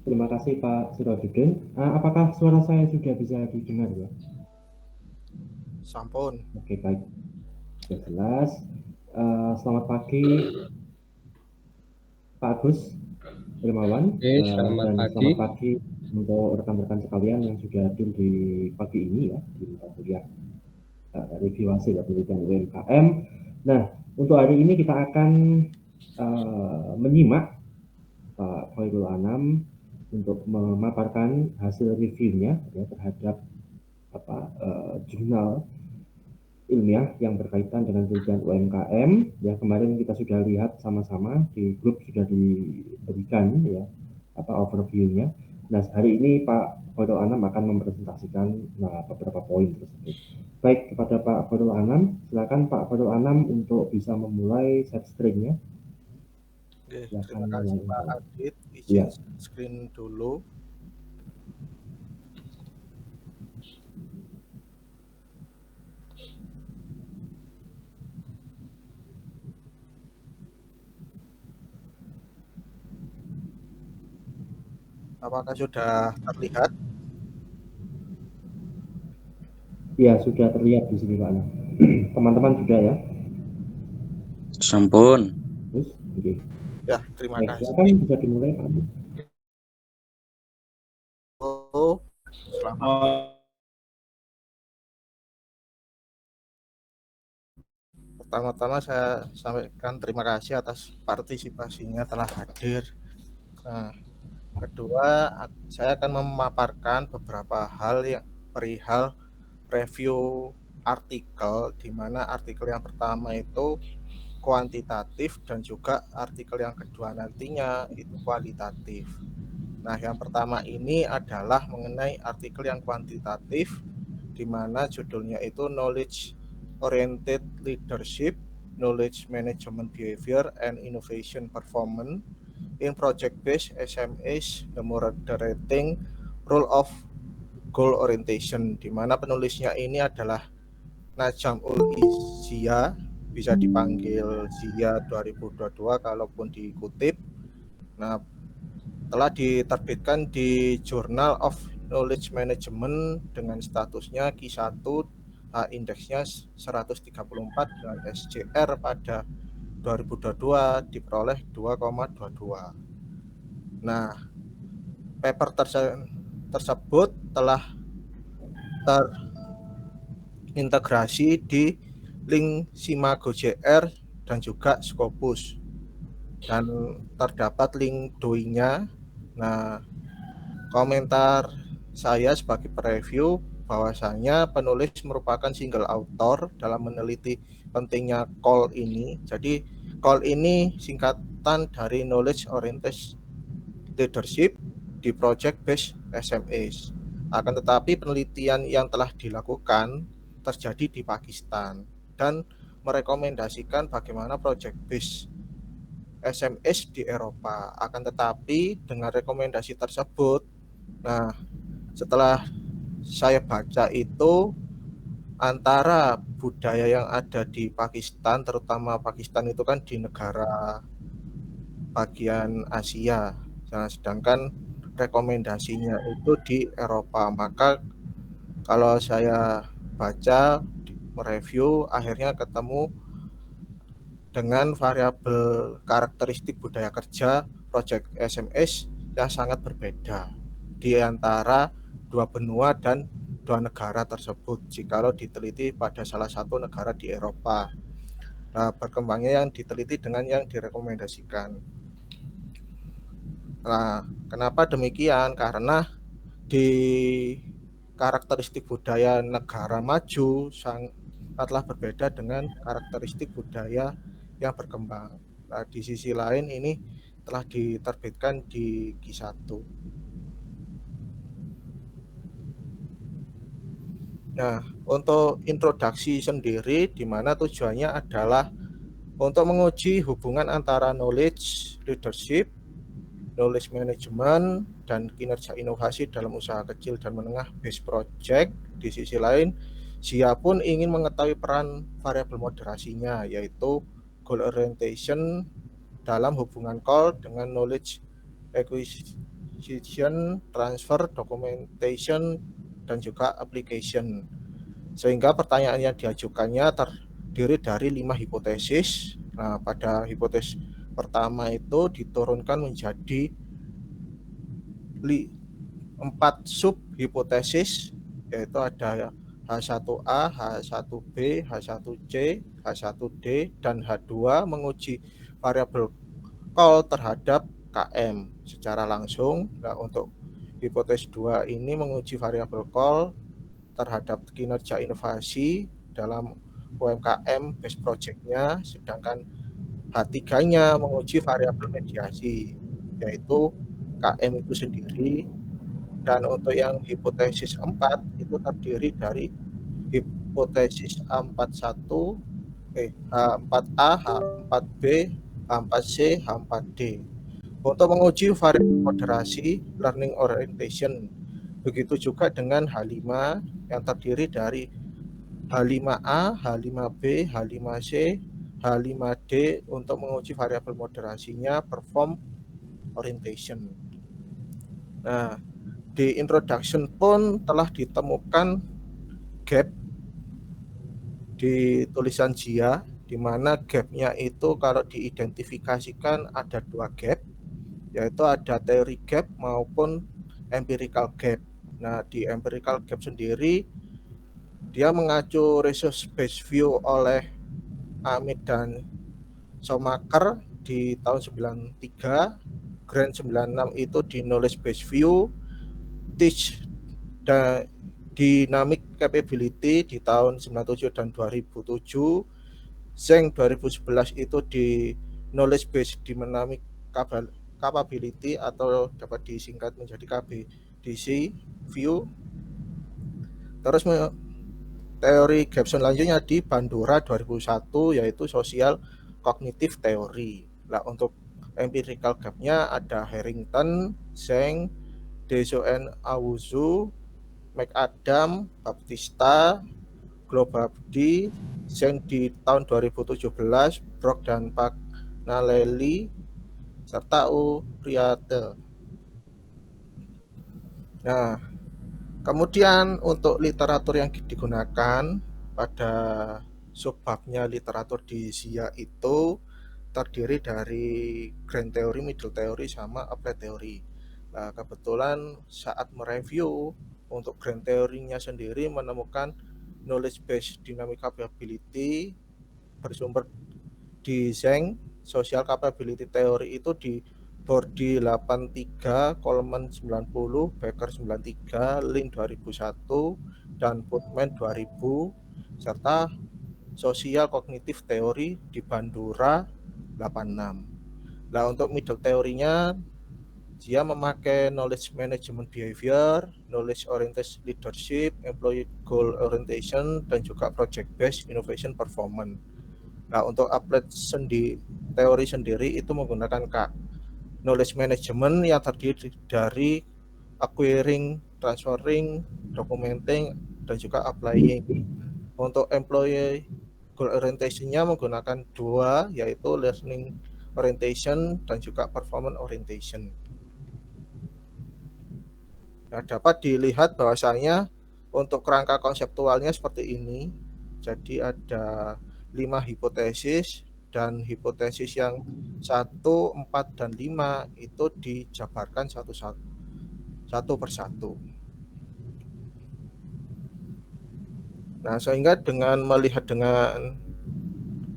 Terima kasih Pak Sirojudin. Apakah suara saya sudah bisa didengar ya? Sampun. Oke, baik. Sudah jelas. Selamat pagi Pak Agus Hermawan, Oke, selamat dan pagi. selamat pagi untuk rekan-rekan sekalian yang sudah hadir di pagi ini ya, di mata kuliah review hasil penelitian UMKM. Nah, untuk hari ini kita akan menyimak Pak Khairul Anam untuk memaparkan hasil reviewnya ya, terhadap jurnal ilmiah yang berkaitan dengan penelitian UMKM. Ya, kemarin kita sudah lihat sama-sama di grup sudah diberikan ya overview-nya. Nah, hari ini Pak Khairul Anam akan mempresentasikan beberapa poin tersebut. Baik, kepada Pak Khairul Anam, silakan Pak Khairul Anam untuk bisa memulai set screen-nya. Oke, terima kasih Pak Adit. Izin ya. Screen dulu. Apakah sudah terlihat? Ya, sudah terlihat di sini Pak. Teman-teman sudah ya? Sampun. Terus, oke. Ya, terima kasih. Silakan bisa dimulai Pak. Selamat. Pertama-tama saya sampaikan terima kasih atas partisipasinya telah hadir. Nah, kedua, saya akan memaparkan beberapa hal yang perihal review artikel, di mana artikel yang pertama itu kuantitatif dan juga artikel yang kedua nantinya itu kualitatif. Nah, yang pertama ini adalah mengenai artikel yang kuantitatif, di mana judulnya itu Knowledge Oriented Leadership, Knowledge Management Behavior and Innovation Performance in Project-Based SMEs, the Moderating Role of Goal Orientation, di mana penulisnya ini adalah Najamul Izia, bisa dipanggil Zia 2022 kalaupun dikutip. Nah, telah diterbitkan di Journal of Knowledge Management dengan statusnya Q1, indeksnya 134 dengan SCR pada 2022 diperoleh 2,22. Nah, paper tersebut telah terintegrasi di link Simago JR dan juga Scopus, dan terdapat link DOI-nya. Nah, komentar saya sebagai preview bahwasanya penulis merupakan single author dalam meneliti pentingnya COL ini. Jadi COL ini singkatan dari Knowledge Oriented Leadership di Project Based SMEs. Akan tetapi penelitian yang telah dilakukan terjadi di Pakistan dan merekomendasikan bagaimana Project Based SMS di Eropa. Akan tetapi dengan rekomendasi tersebut, nah setelah saya baca itu, antara budaya yang ada di Pakistan, terutama Pakistan itu kan di negara bagian Asia, sedangkan rekomendasinya itu di Eropa. Maka kalau saya baca, mereview, akhirnya ketemu dengan variabel karakteristik budaya kerja Project SMS yang sangat berbeda di antara dua benua dan dua negara tersebut jikalau diteliti pada salah satu negara di Eropa. Nah, berkembangnya yang diteliti dengan yang direkomendasikan. Nah, kenapa demikian? Karena di karakteristik budaya negara maju sangatlah berbeda dengan karakteristik budaya yang berkembang. Nah, di sisi lain ini telah diterbitkan di Q1. Nah, untuk introduksi sendiri, di mana tujuannya adalah untuk menguji hubungan antara knowledge leadership, knowledge management, dan kinerja inovasi dalam usaha kecil dan menengah based project. Di sisi lain, Zia pun ingin mengetahui peran variabel moderasinya, yaitu goal orientation dalam hubungan call dengan knowledge acquisition, transfer, documentation, dan juga application. Sehingga pertanyaan yang diajukannya terdiri dari 5 hipotesis. Nah, pada hipotesis pertama itu diturunkan menjadi 4 sub hipotesis, yaitu ada H1A, H1B, H1C, H1D, dan H2 menguji variabel call terhadap KM secara langsung. Nah, untuk hipotesis 2 ini menguji variabel call terhadap kinerja inovasi dalam UMKM base project-nya, sedangkan H3-nya menguji variabel mediasi, yaitu KM itu sendiri. Dan untuk yang hipotesis 4 itu terdiri dari hipotesis H41, H4A, H4B, H4C, H4D. Untuk menguji variabel moderasi learning orientation. Begitu juga dengan H5 yang terdiri dari H5A, H5B, H5C, H5D untuk menguji variabel moderasinya perform orientation. Nah, di introduction pun telah ditemukan gap di tulisan JIA, di mana gapnya itu kalau diidentifikasikan ada 2 gap, yaitu ada theory gap maupun empirical gap. Nah, di empirical gap sendiri dia mengacu resource based view oleh Amit dan Schumacher di tahun 93, Grant 96 itu di knowledge based view, Teach dan dynamic capability di tahun 97 dan 2007, Zheng 2011 itu di knowledge based dynamic capability atau dapat disingkat menjadi KBDC view. Terus teori gap selanjutnya di Bandura 2001 yaitu social cognitive theory. Nah, untuk empirical gap-nya ada Harrington, Zheng, Desoen Awuzu, McAdam, Baptista, Globabdi, Zheng di tahun 2017, Brock dan Pagnalelli, serta Uriarte. Nah, kemudian untuk literatur yang digunakan pada subbabnya literatur di SIA itu terdiri dari grand theory, middle theory, sama applied theory. Nah, kebetulan saat mereview untuk grand theory-nya sendiri menemukan knowledge based dynamic capability bersumber di Zheng, social capability theory itu di Bordi 83, Coleman 90, Becker 93, Lin 2001, dan Putman 2000, serta social cognitive theory di Bandura 86. Nah, untuk middle teorinya dia memakai knowledge management behavior, knowledge oriented leadership, employee goal orientation, dan juga project based innovation performance. Nah, untuk applied teori sendiri itu menggunakan knowledge management yang terdiri dari acquiring, transferring, documenting, dan juga applying. Untuk employee goal orientation-nya menggunakan 2, yaitu learning orientation dan juga performance orientation. Nah, dapat dilihat bahwasanya untuk kerangka konseptualnya seperti ini. Jadi ada 5 hipotesis, dan hipotesis yang 1, 4, dan 5 itu dijabarkan satu persatu. Nah, sehingga dengan melihat dengan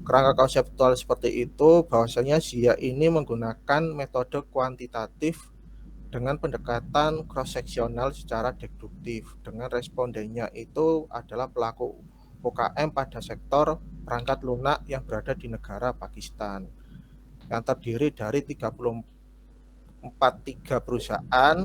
kerangka konseptual seperti itu, bahwasanya SIA ini menggunakan metode kuantitatif dengan pendekatan cross-seksional secara deduktif, dengan respondennya itu adalah pelaku UKM pada sektor perangkat lunak yang berada di negara Pakistan, yang terdiri dari 3 perusahaan,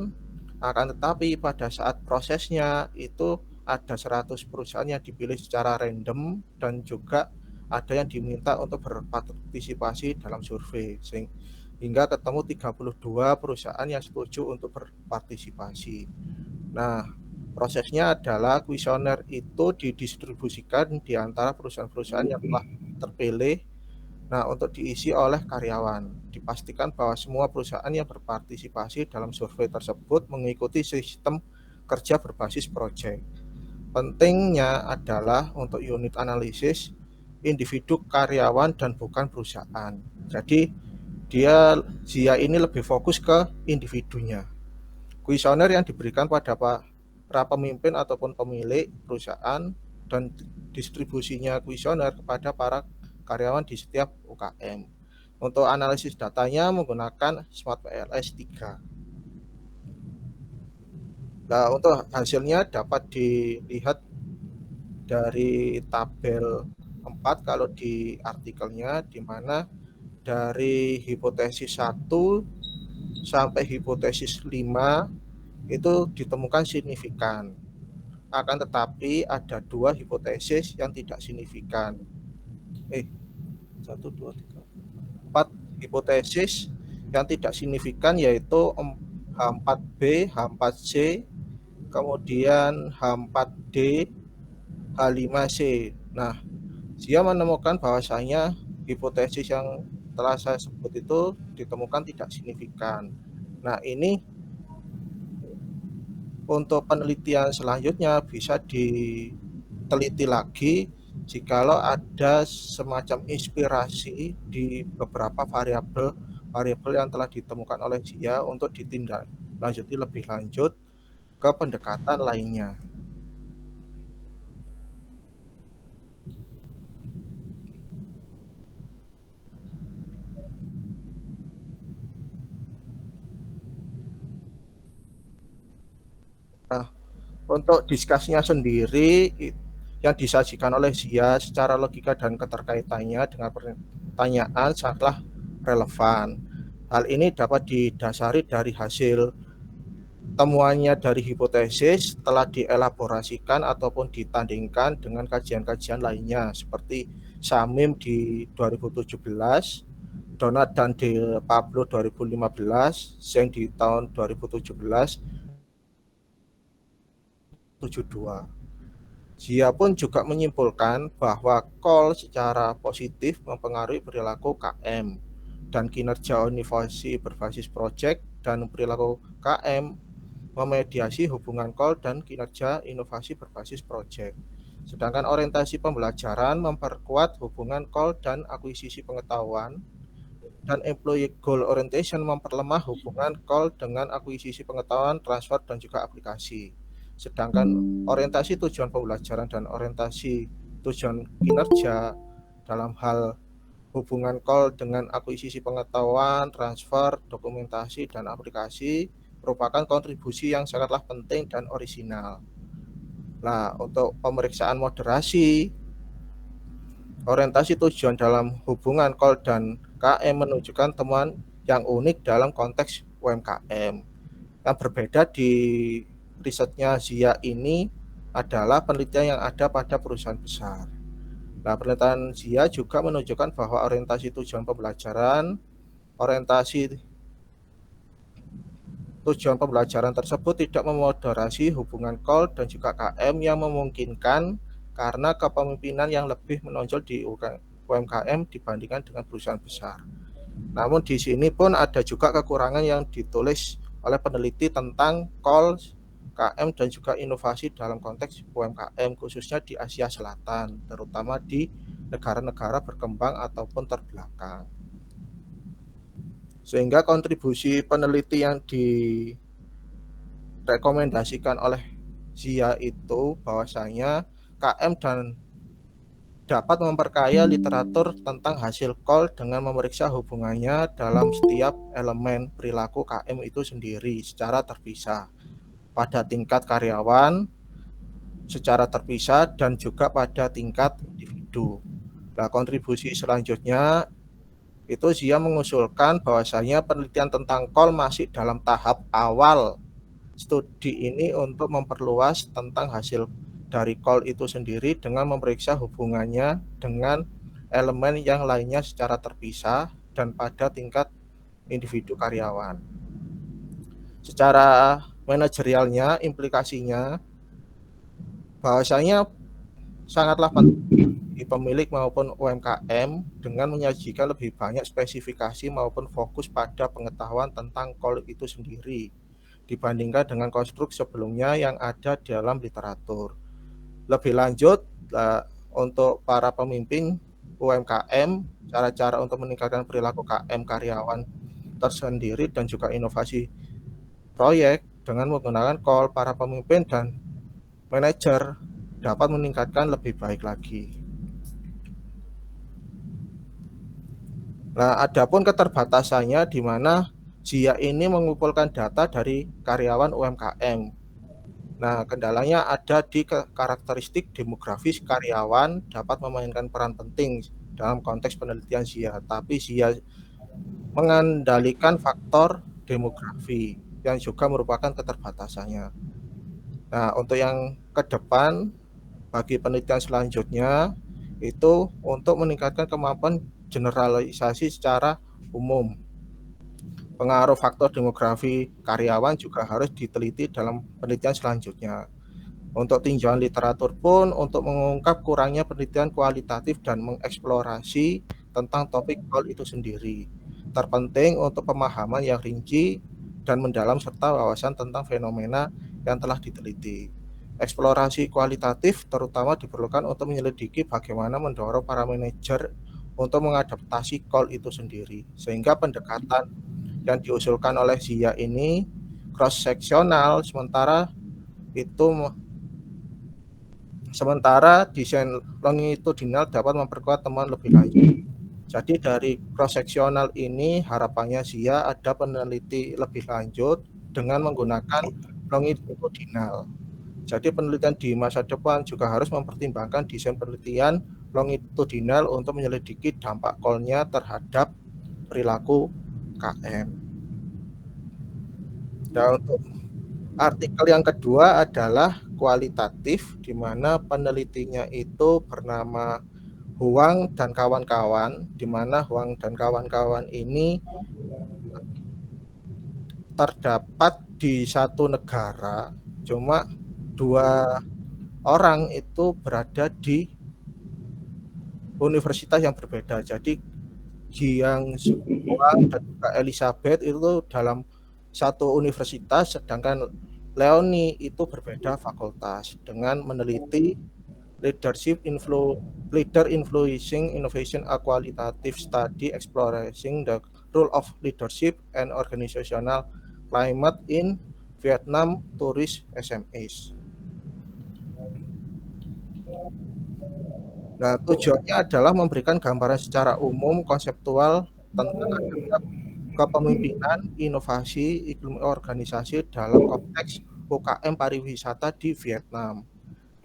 akan tetapi pada saat prosesnya itu ada 100 perusahaan yang dipilih secara random, dan juga ada yang diminta untuk berpartisipasi dalam survei, hingga ketemu 32 perusahaan yang setuju untuk berpartisipasi. Nah, prosesnya adalah kuesioner itu didistribusikan di antara perusahaan-perusahaan yang telah terpilih Nah, untuk diisi oleh karyawan. Dipastikan bahwa semua perusahaan yang berpartisipasi dalam survei tersebut mengikuti sistem kerja berbasis proyek. Pentingnya adalah untuk unit analisis individu karyawan dan bukan perusahaan. Jadi Zia ini lebih fokus ke individunya. Kuesioner yang diberikan pada para pemimpin ataupun pemilik perusahaan dan distribusinya kuesioner kepada para karyawan di setiap UKM. Untuk analisis datanya menggunakan Smart PLS 3. Nah, untuk hasilnya dapat dilihat dari tabel 4 kalau di artikelnya, di mana dari hipotesis 1 sampai hipotesis 5 itu ditemukan signifikan. Akan tetapi ada 2 hipotesis yang tidak signifikan. 1, 2, 3, 4 hipotesis yang tidak signifikan, yaitu H4B, H4C, kemudian H4D, H5C. Nah, dia menemukan bahwasanya hipotesis yang telah saya sebut itu ditemukan tidak signifikan. Nah, ini untuk penelitian selanjutnya bisa diteliti lagi jikalau ada semacam inspirasi di beberapa variabel yang telah ditemukan oleh dia untuk ditindaklanjuti lebih lanjut ke pendekatan lainnya. Nah, untuk diskusinya sendiri yang disajikan oleh Zia secara logika dan keterkaitannya dengan pertanyaan sangatlah relevan. Hal ini dapat didasari dari hasil temuannya dari hipotesis telah dielaborasikan ataupun ditandingkan dengan kajian-kajian lainnya seperti Samim di 2017, Donat dan De Pablo 2015, Zeng di tahun 2017, 72. Zia pun juga menyimpulkan bahwa call secara positif mempengaruhi perilaku KM dan kinerja inovasi berbasis proyek, dan perilaku KM memediasi hubungan call dan kinerja inovasi berbasis proyek. Sedangkan orientasi pembelajaran memperkuat hubungan call dan akuisisi pengetahuan, dan employee goal orientation memperlemah hubungan call dengan akuisisi pengetahuan, transfer, dan juga aplikasi. Sedangkan orientasi tujuan pembelajaran dan orientasi tujuan kinerja dalam hal hubungan call dengan akuisisi pengetahuan, transfer, dokumentasi, dan aplikasi merupakan kontribusi yang sangatlah penting dan orisinal. Nah, untuk pemeriksaan moderasi, orientasi tujuan dalam hubungan call dan KM menunjukkan temuan yang unik dalam konteks UMKM. Yang berbeda di risetnya Zia ini adalah penelitian yang ada pada perusahaan besar. Nah, penelitian Zia juga menunjukkan bahwa orientasi tujuan pembelajaran, tujuan pembelajaran tersebut tidak memoderasi hubungan call dan juga KM yang memungkinkan karena kepemimpinan yang lebih menonjol di UMKM dibandingkan dengan perusahaan besar. Namun di sini pun ada juga kekurangan yang ditulis oleh peneliti tentang call, KM, dan juga inovasi dalam konteks UMKM khususnya di Asia Selatan, terutama di negara-negara berkembang ataupun terbelakang. Sehingga kontribusi peneliti yang direkomendasikan oleh Zia itu bahwasanya KM dan dapat memperkaya literatur tentang hasil call dengan memeriksa hubungannya dalam setiap elemen perilaku KM itu sendiri secara terpisah, pada tingkat karyawan secara terpisah dan juga pada tingkat individu. Nah, kontribusi selanjutnya itu Zia mengusulkan bahwasanya penelitian tentang call masih dalam tahap awal studi ini untuk memperluas tentang hasil dari call itu sendiri dengan memeriksa hubungannya dengan elemen yang lainnya secara terpisah dan pada tingkat individu karyawan. Secara manajerialnya, implikasinya bahwasanya sangatlah penting bagi pemilik maupun UMKM dengan menyajikan lebih banyak spesifikasi maupun fokus pada pengetahuan tentang call itu sendiri dibandingkan dengan konstruk sebelumnya yang ada dalam literatur. Lebih lanjut, untuk para pemimpin UMKM, cara-cara untuk meningkatkan perilaku KM karyawan tersendiri dan juga inovasi proyek dengan menggunakan call para pemimpin dan manajer dapat meningkatkan lebih baik lagi. Nah, adapun keterbatasannya di mana SIA ini mengumpulkan data dari karyawan UMKM. Nah, kendalanya ada di karakteristik demografis karyawan dapat memainkan peran penting dalam konteks penelitian SIA, tapi SIA mengendalikan faktor demografi yang juga merupakan keterbatasannya. Nah, untuk yang ke depan bagi penelitian selanjutnya itu untuk meningkatkan kemampuan generalisasi secara umum. Pengaruh faktor demografi karyawan juga harus diteliti dalam penelitian selanjutnya. Untuk tinjauan literatur pun untuk mengungkap kurangnya penelitian kualitatif dan mengeksplorasi tentang topik call itu sendiri. Terpenting untuk pemahaman yang rinci dan mendalam serta wawasan tentang fenomena yang telah diteliti. Eksplorasi kualitatif terutama diperlukan untuk menyelidiki bagaimana mendorong para manajer untuk mengadaptasi call itu sendiri. Sehingga pendekatan yang diusulkan oleh SIA ini cross-seksional, sementara desain longitudinal dapat memperkuat temuan lebih lanjut. Jadi dari cross-seksional ini harapannya SIA ada peneliti lebih lanjut dengan menggunakan longitudinal. Jadi penelitian di masa depan juga harus mempertimbangkan desain penelitian longitudinal untuk menyelidiki dampak call-nya terhadap perilaku KM. Dan untuk artikel yang kedua adalah kualitatif, di mana penelitinya itu bernama Huang dan kawan-kawan, di mana Huang dan kawan-kawan ini terdapat di satu negara, cuma 2 orang itu berada di universitas yang berbeda. Jadi Jiang Huang dan juga Elizabeth itu dalam satu universitas, sedangkan Leonie itu berbeda fakultas dengan meneliti leader influencing innovation, a qualitative study exploring the role of leadership and organizational climate in Vietnam tourist SMEs. Nah, tujuannya adalah memberikan gambaran secara umum konseptual tentang adanya kepemimpinan, inovasi, iklim organisasi dalam konteks UKM pariwisata di Vietnam.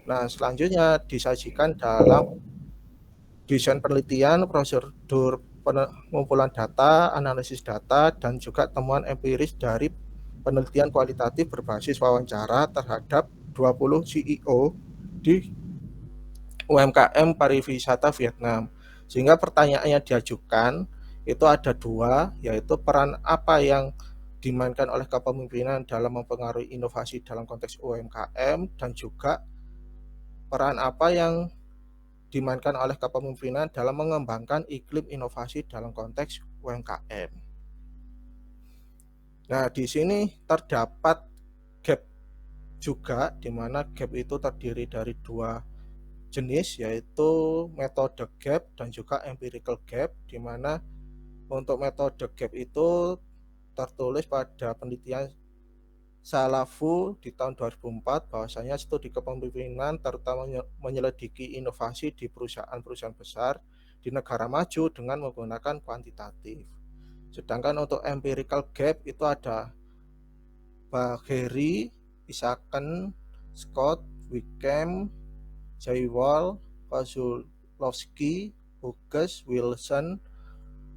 Nah, selanjutnya disajikan dalam desain penelitian, prosedur pengumpulan data, analisis data, dan juga temuan empiris dari penelitian kualitatif berbasis wawancara terhadap 20 CEO di UMKM pariwisata Vietnam. Sehingga pertanyaan yang diajukan itu ada 2, yaitu peran apa yang dimainkan oleh kepemimpinan dalam mempengaruhi inovasi dalam konteks UMKM, dan juga peran apa yang dimainkan oleh kepemimpinan dalam mengembangkan iklim inovasi dalam konteks UMKM. Nah, di sini terdapat gap juga, di mana gap itu terdiri dari 2 jenis, yaitu metode gap dan juga empirical gap, di mana untuk metode gap itu tertulis pada penelitian Salafu di tahun 2004 bahwasanya studi kepemimpinan terutama menyelidiki inovasi di perusahaan-perusahaan besar di negara maju dengan menggunakan kuantitatif. Sedangkan untuk empirical gap itu ada Bagheri, Isaacson, Scott, Wickham, Jaywall, Kozulowski, Hughes, Wilson,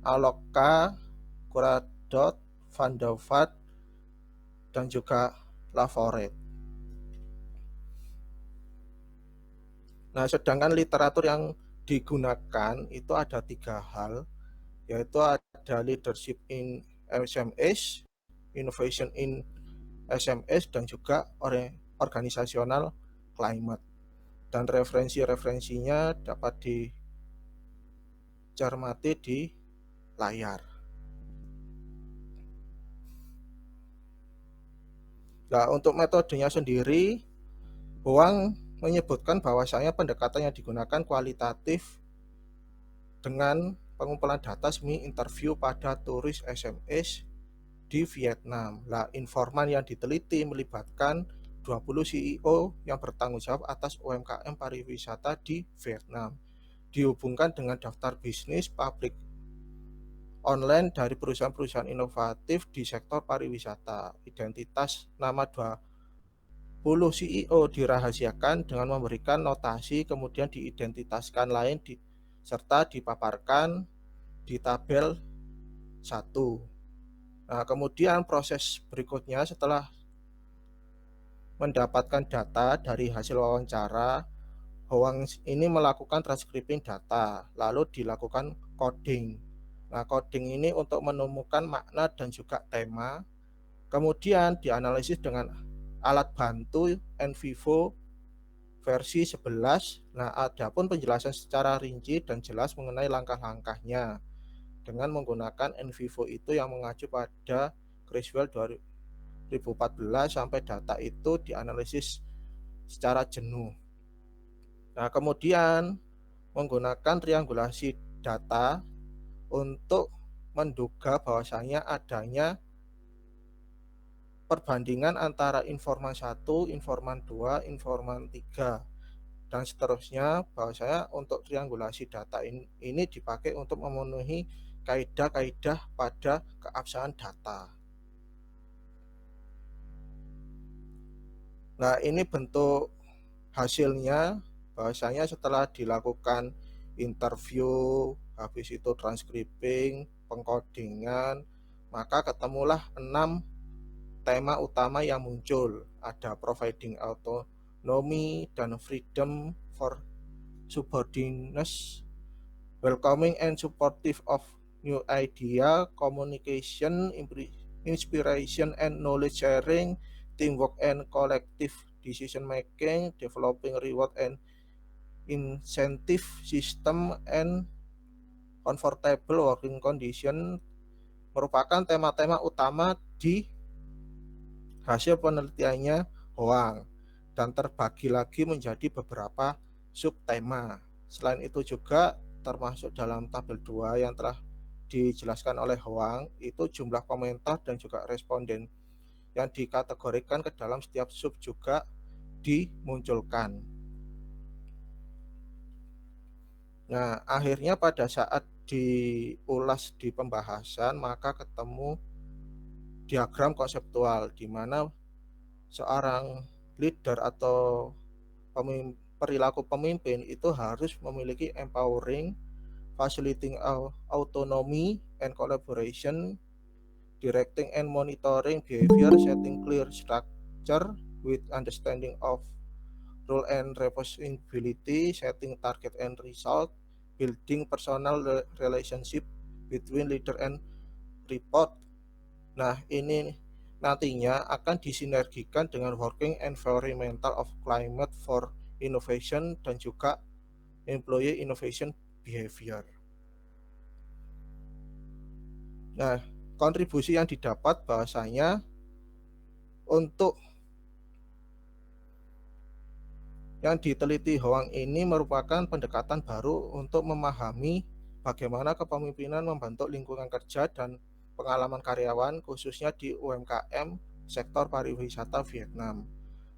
Aloka, Kuradot, Van der Vaart, dan juga Laforet. Nah, sedangkan literatur yang digunakan itu ada 3 hal, yaitu ada leadership in SMS, innovation in SMS, dan juga organizational climate. dan referensi-referensinya dapat dicermati di layar. Nah, untuk metodenya sendiri, Hoang menyebutkan bahwasanya pendekatan yang digunakan kualitatif dengan pengumpulan data semi interview pada turis SMS di Vietnam. Nah, informan yang diteliti melibatkan 20 CEO yang bertanggung jawab atas UMKM pariwisata di Vietnam. Dihubungkan dengan daftar bisnis pabrik online dari perusahaan-perusahaan inovatif di sektor pariwisata. Identitas nama 20 CEO dirahasiakan dengan memberikan notasi, kemudian diidentitaskan lain serta dipaparkan di tabel 1. Nah, kemudian proses berikutnya setelah mendapatkan data dari hasil wawancara, Hoang ini melakukan transcripting data, lalu dilakukan coding. Nah, coding ini untuk menemukan makna dan juga tema, kemudian dianalisis dengan alat bantu NVivo versi 11. Nah, adapun penjelasan secara rinci dan jelas mengenai langkah-langkahnya dengan menggunakan NVivo itu yang mengacu pada Criswell 2014 sampai data itu dianalisis secara jenuh. Nah, kemudian menggunakan triangulasi data untuk menduga bahwasanya adanya perbandingan antara informan 1, informan 2, informan 3 dan seterusnya. Bahwasanya untuk triangulasi data ini dipakai untuk memenuhi kaidah-kaidah pada keabsahan data. Nah, ini bentuk hasilnya, bahwasanya setelah dilakukan interview, habis itu transcripting, pengkodingan, maka ketemulah 6 tema utama yang muncul. Ada providing autonomy dan freedom for subordinates, welcoming and supportive of new idea, communication, inspiration and knowledge sharing, teamwork and collective decision making, developing reward and incentive system, and comfortable working condition merupakan tema-tema utama di hasil penelitiannya Hoang dan terbagi lagi menjadi beberapa subtema. Selain itu juga termasuk dalam tabel 2 yang telah dijelaskan oleh Hoang itu jumlah komentar dan juga responden yang dikategorikan ke dalam setiap sub juga dimunculkan. Nah, akhirnya pada saat diulas di pembahasan maka ketemu diagram konseptual di mana seorang leader atau perilaku pemimpin itu harus memiliki empowering, facilitating autonomy and collaboration, directing and monitoring behavior, setting clear structure with understanding of role and responsibility, setting target and result, building personal relationship between leader and report. Nah, ini nantinya akan disinergikan dengan working environmental of climate for innovation dan juga employee innovation behavior. Nah, kontribusi yang didapat bahwasanya untuk yang diteliti Hoang ini merupakan pendekatan baru untuk memahami bagaimana kepemimpinan membentuk lingkungan kerja dan pengalaman karyawan khususnya di UMKM sektor pariwisata Vietnam.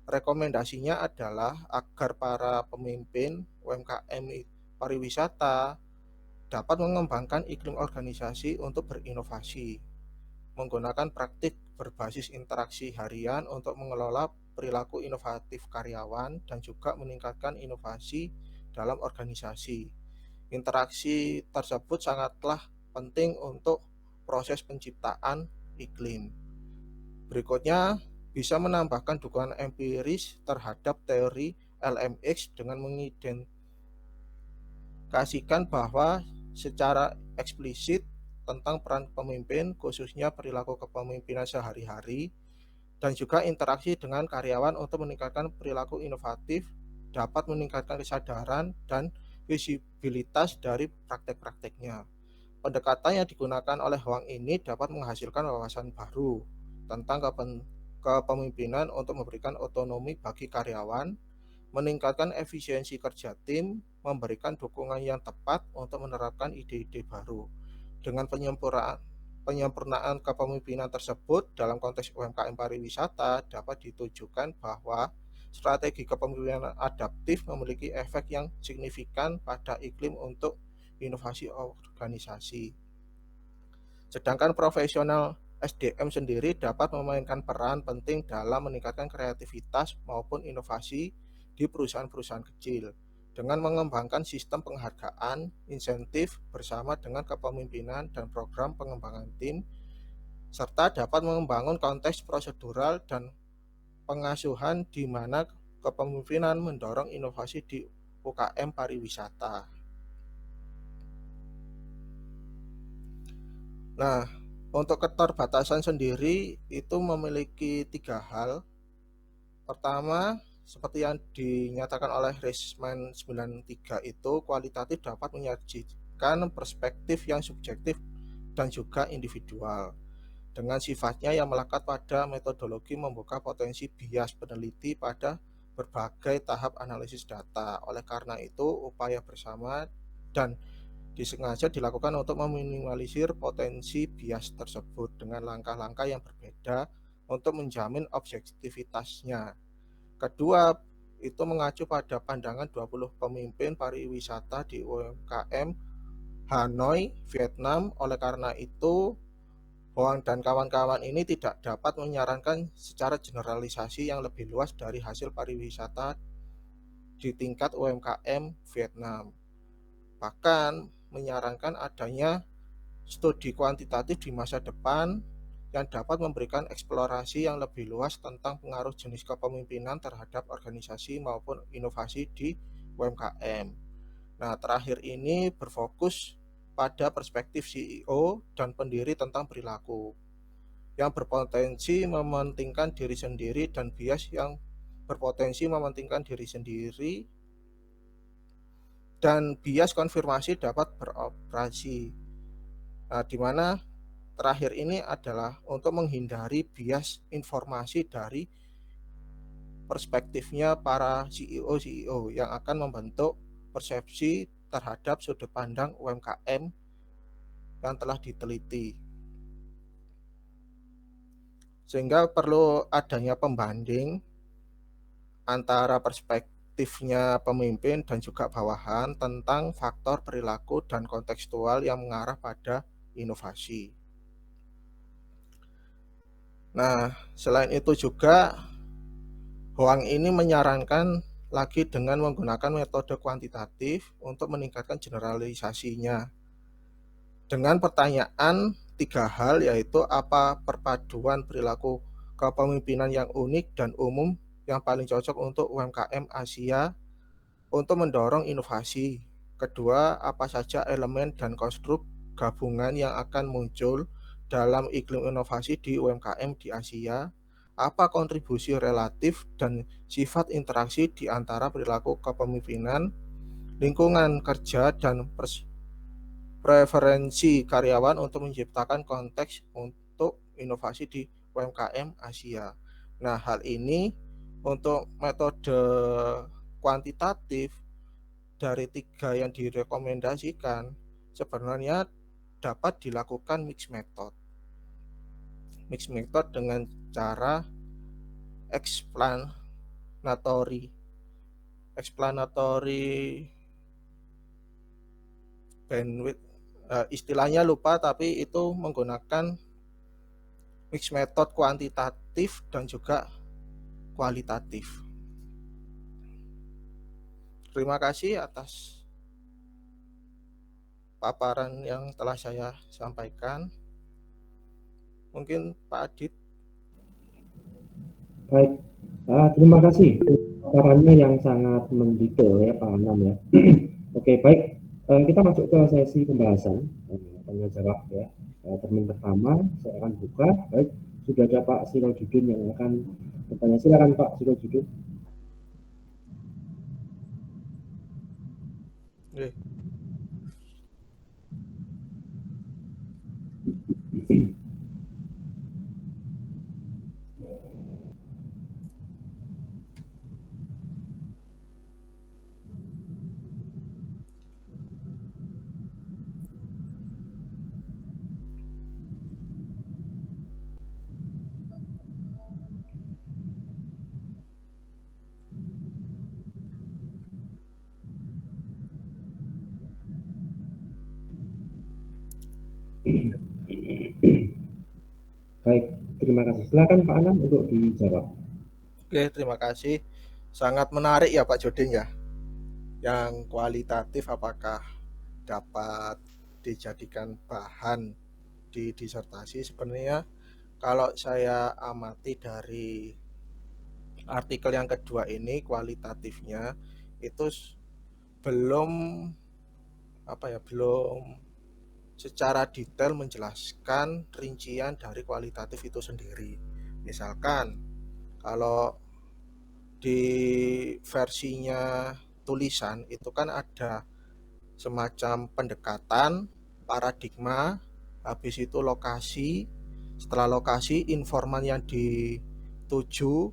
Rekomendasinya adalah agar para pemimpin UMKM pariwisata dapat mengembangkan iklim organisasi untuk berinovasi, menggunakan praktik berbasis interaksi harian untuk mengelola perilaku inovatif karyawan dan juga meningkatkan inovasi dalam organisasi. Interaksi tersebut sangatlah penting untuk proses penciptaan iklim. Berikutnya, bisa menambahkan dukungan empiris terhadap teori LMX dengan mengidentifikasikan bahwa secara eksplisit tentang peran pemimpin, khususnya perilaku kepemimpinan sehari-hari, dan juga interaksi dengan karyawan untuk meningkatkan perilaku inovatif dapat meningkatkan kesadaran dan visibilitas dari praktek-prakteknya. Pendekatan yang digunakan oleh Huang ini dapat menghasilkan wawasan baru tentang kepemimpinan untuk memberikan otonomi bagi karyawan, meningkatkan efisiensi kerja tim, memberikan dukungan yang tepat untuk menerapkan ide-ide baru. Dengan penyempurnaan kepemimpinan tersebut dalam konteks UMKM pariwisata dapat ditujukan bahwa strategi kepemimpinan adaptif memiliki efek yang signifikan pada iklim untuk inovasi organisasi. Sedangkan profesional SDM sendiri dapat memainkan peran penting dalam meningkatkan kreativitas maupun inovasi di perusahaan-perusahaan kecil dengan mengembangkan sistem penghargaan, insentif bersama dengan kepemimpinan dan program pengembangan tim, serta dapat membangun konteks prosedural dan pengasuhan di mana kepemimpinan mendorong inovasi di UKM pariwisata. Nah, untuk keterbatasan sendiri itu memiliki 3 hal. Pertama, seperti yang dinyatakan oleh Reisman 93 itu, kualitatif dapat menyajikan perspektif yang subjektif dan juga individual dengan sifatnya yang melekat pada metodologi membuka potensi bias peneliti pada berbagai tahap analisis data. Oleh karena itu, upaya bersama dan disengaja dilakukan untuk meminimalisir potensi bias tersebut dengan langkah-langkah yang berbeda untuk menjamin objektivitasnya. Kedua, itu mengacu pada pandangan 20 pemimpin pariwisata di UMKM Hanoi, Vietnam. Oleh karena itu, Huang dan kawan-kawan ini tidak dapat menyarankan secara generalisasi yang lebih luas dari hasil pariwisata di tingkat UMKM Vietnam. Bahkan menyarankan adanya studi kuantitatif di masa depan yang dapat memberikan eksplorasi yang lebih luas tentang pengaruh jenis kepemimpinan terhadap organisasi maupun inovasi di UMKM. Nah, terakhir ini berfokus pada perspektif CEO dan pendiri tentang perilaku yang berpotensi mementingkan diri sendiri dan bias yang berpotensi mementingkan diri sendiri dan bias konfirmasi dapat beroperasi. Nah, di mana terakhir ini adalah untuk menghindari bias informasi dari perspektifnya para CEO yang akan membentuk persepsi terhadap sudut pandang UMKM yang telah diteliti. Sehingga perlu adanya pembanding antara perspektifnya pemimpin dan juga bawahan tentang faktor perilaku dan kontekstual yang mengarah pada inovasi. Nah, selain itu juga Huang ini menyarankan lagi dengan menggunakan metode kuantitatif untuk meningkatkan generalisasinya. Dengan pertanyaan 3 hal, yaitu apa perpaduan perilaku kepemimpinan yang unik dan umum yang paling cocok untuk UMKM Asia untuk mendorong inovasi. Kedua, apa saja elemen dan konstruk gabungan yang akan muncul dalam iklim inovasi di UMKM di Asia, apa kontribusi relatif dan sifat interaksi di antara perilaku kepemimpinan, lingkungan kerja, dan preferensi karyawan untuk menciptakan konteks untuk inovasi di UMKM Asia. Nah, hal ini untuk metode kuantitatif dari 3 yang direkomendasikan sebenarnya dapat dilakukan mix method dengan cara explanatory bandwidth, istilahnya lupa, tapi itu menggunakan mix method kuantitatif dan juga kualitatif. Terima kasih atas paparan yang telah saya sampaikan. Mungkin Pak Adit. Baik, terima kasih paparannya yang sangat mendetail ya Pak Anam ya. Oke, baik, kita masuk ke sesi pembahasan tanya jawab ya. Termin pertama saya akan buka. Baik, sudah ada Pak Sirojudin yang akan bertanya. Silakan Pak Sirojudin. Baik, terima kasih. Silakan Pak Anam untuk dijawab. Oke, terima kasih. Sangat menarik ya Pak Jodin ya. Yang kualitatif apakah dapat dijadikan bahan di disertasi? Sebenarnya kalau saya amati dari artikel yang kedua ini, kualitatifnya itu belum belum secara detail menjelaskan rincian dari kualitatif itu sendiri. Misalkan kalau di versinya tulisan itu kan ada semacam pendekatan, paradigma, habis itu lokasi, setelah lokasi informan yang dituju,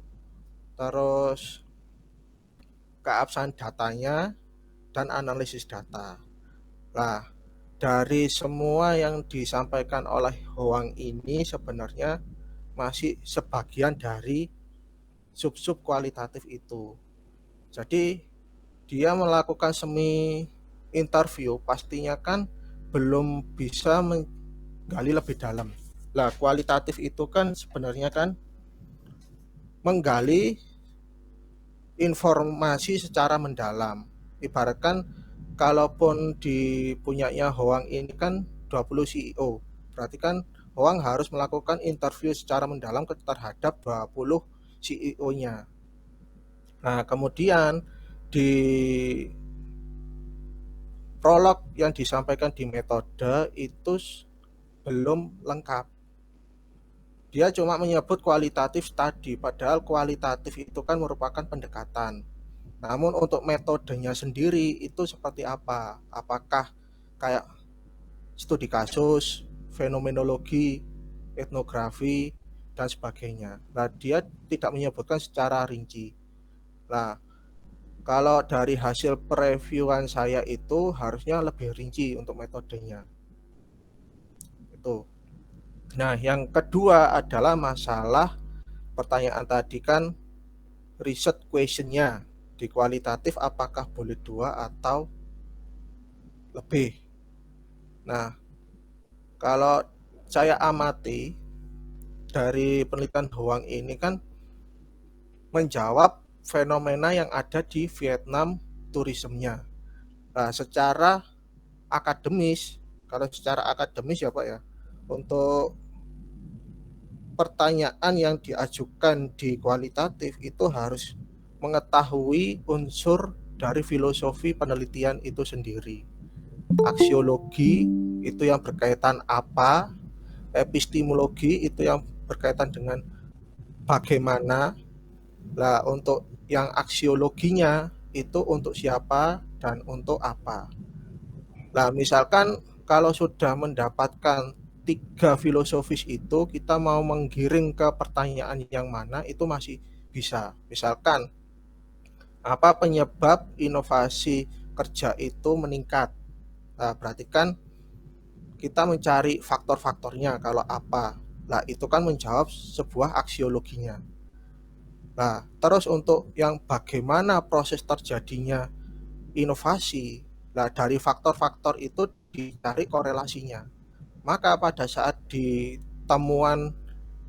terus keabsahan datanya, dan analisis data. Nah, dari semua yang disampaikan oleh Hoang ini sebenarnya masih sebagian dari sub-sub kualitatif itu. Jadi dia melakukan semi interview pastinya kan belum bisa menggali lebih dalam. Lah kualitatif itu kan sebenarnya kan menggali informasi secara mendalam. Ibaratkan kalaupun dipunyanya Hoang ini kan 20 CEO, berarti kan Hoang harus melakukan interview secara mendalam terhadap 20 CEO-nya. Nah, kemudian di prolog yang disampaikan di metode itu belum lengkap. Dia cuma menyebut kualitatif tadi, padahal kualitatif itu kan merupakan pendekatan. Namun untuk metodenya sendiri itu seperti apa? Apakah kayak studi kasus, fenomenologi, etnografi, dan sebagainya. Nah, dia tidak menyebutkan secara rinci. Nah, kalau dari hasil previewan saya itu harusnya lebih rinci untuk metodenya. Itu. Nah, yang kedua adalah masalah pertanyaan tadi kan riset questionnya di kualitatif apakah boleh 2 atau lebih. Nah, kalau saya amati dari penelitian Hoang ini kan menjawab fenomena yang ada di Vietnam tourismnya. Nah, secara akademis, kalau secara akademis ya Pak ya, untuk pertanyaan yang diajukan di kualitatif itu harus mengetahui unsur dari filosofi penelitian itu sendiri. Aksiologi itu yang berkaitan apa, epistemologi itu yang berkaitan dengan bagaimana. Nah, untuk yang aksiologinya itu untuk siapa dan untuk apa. Nah, misalkan kalau sudah mendapatkan 3 filosofis itu, kita mau menggiring ke pertanyaan yang mana itu masih bisa. Misalkan, apa penyebab inovasi kerja itu meningkat? Nah, berarti kan kita mencari faktor-faktornya kalau apa. Nah, itu kan menjawab sebuah aksiologinya. Nah, terus untuk yang bagaimana proses terjadinya inovasi, nah dari faktor-faktor itu dicari korelasinya. Maka pada saat ditemuan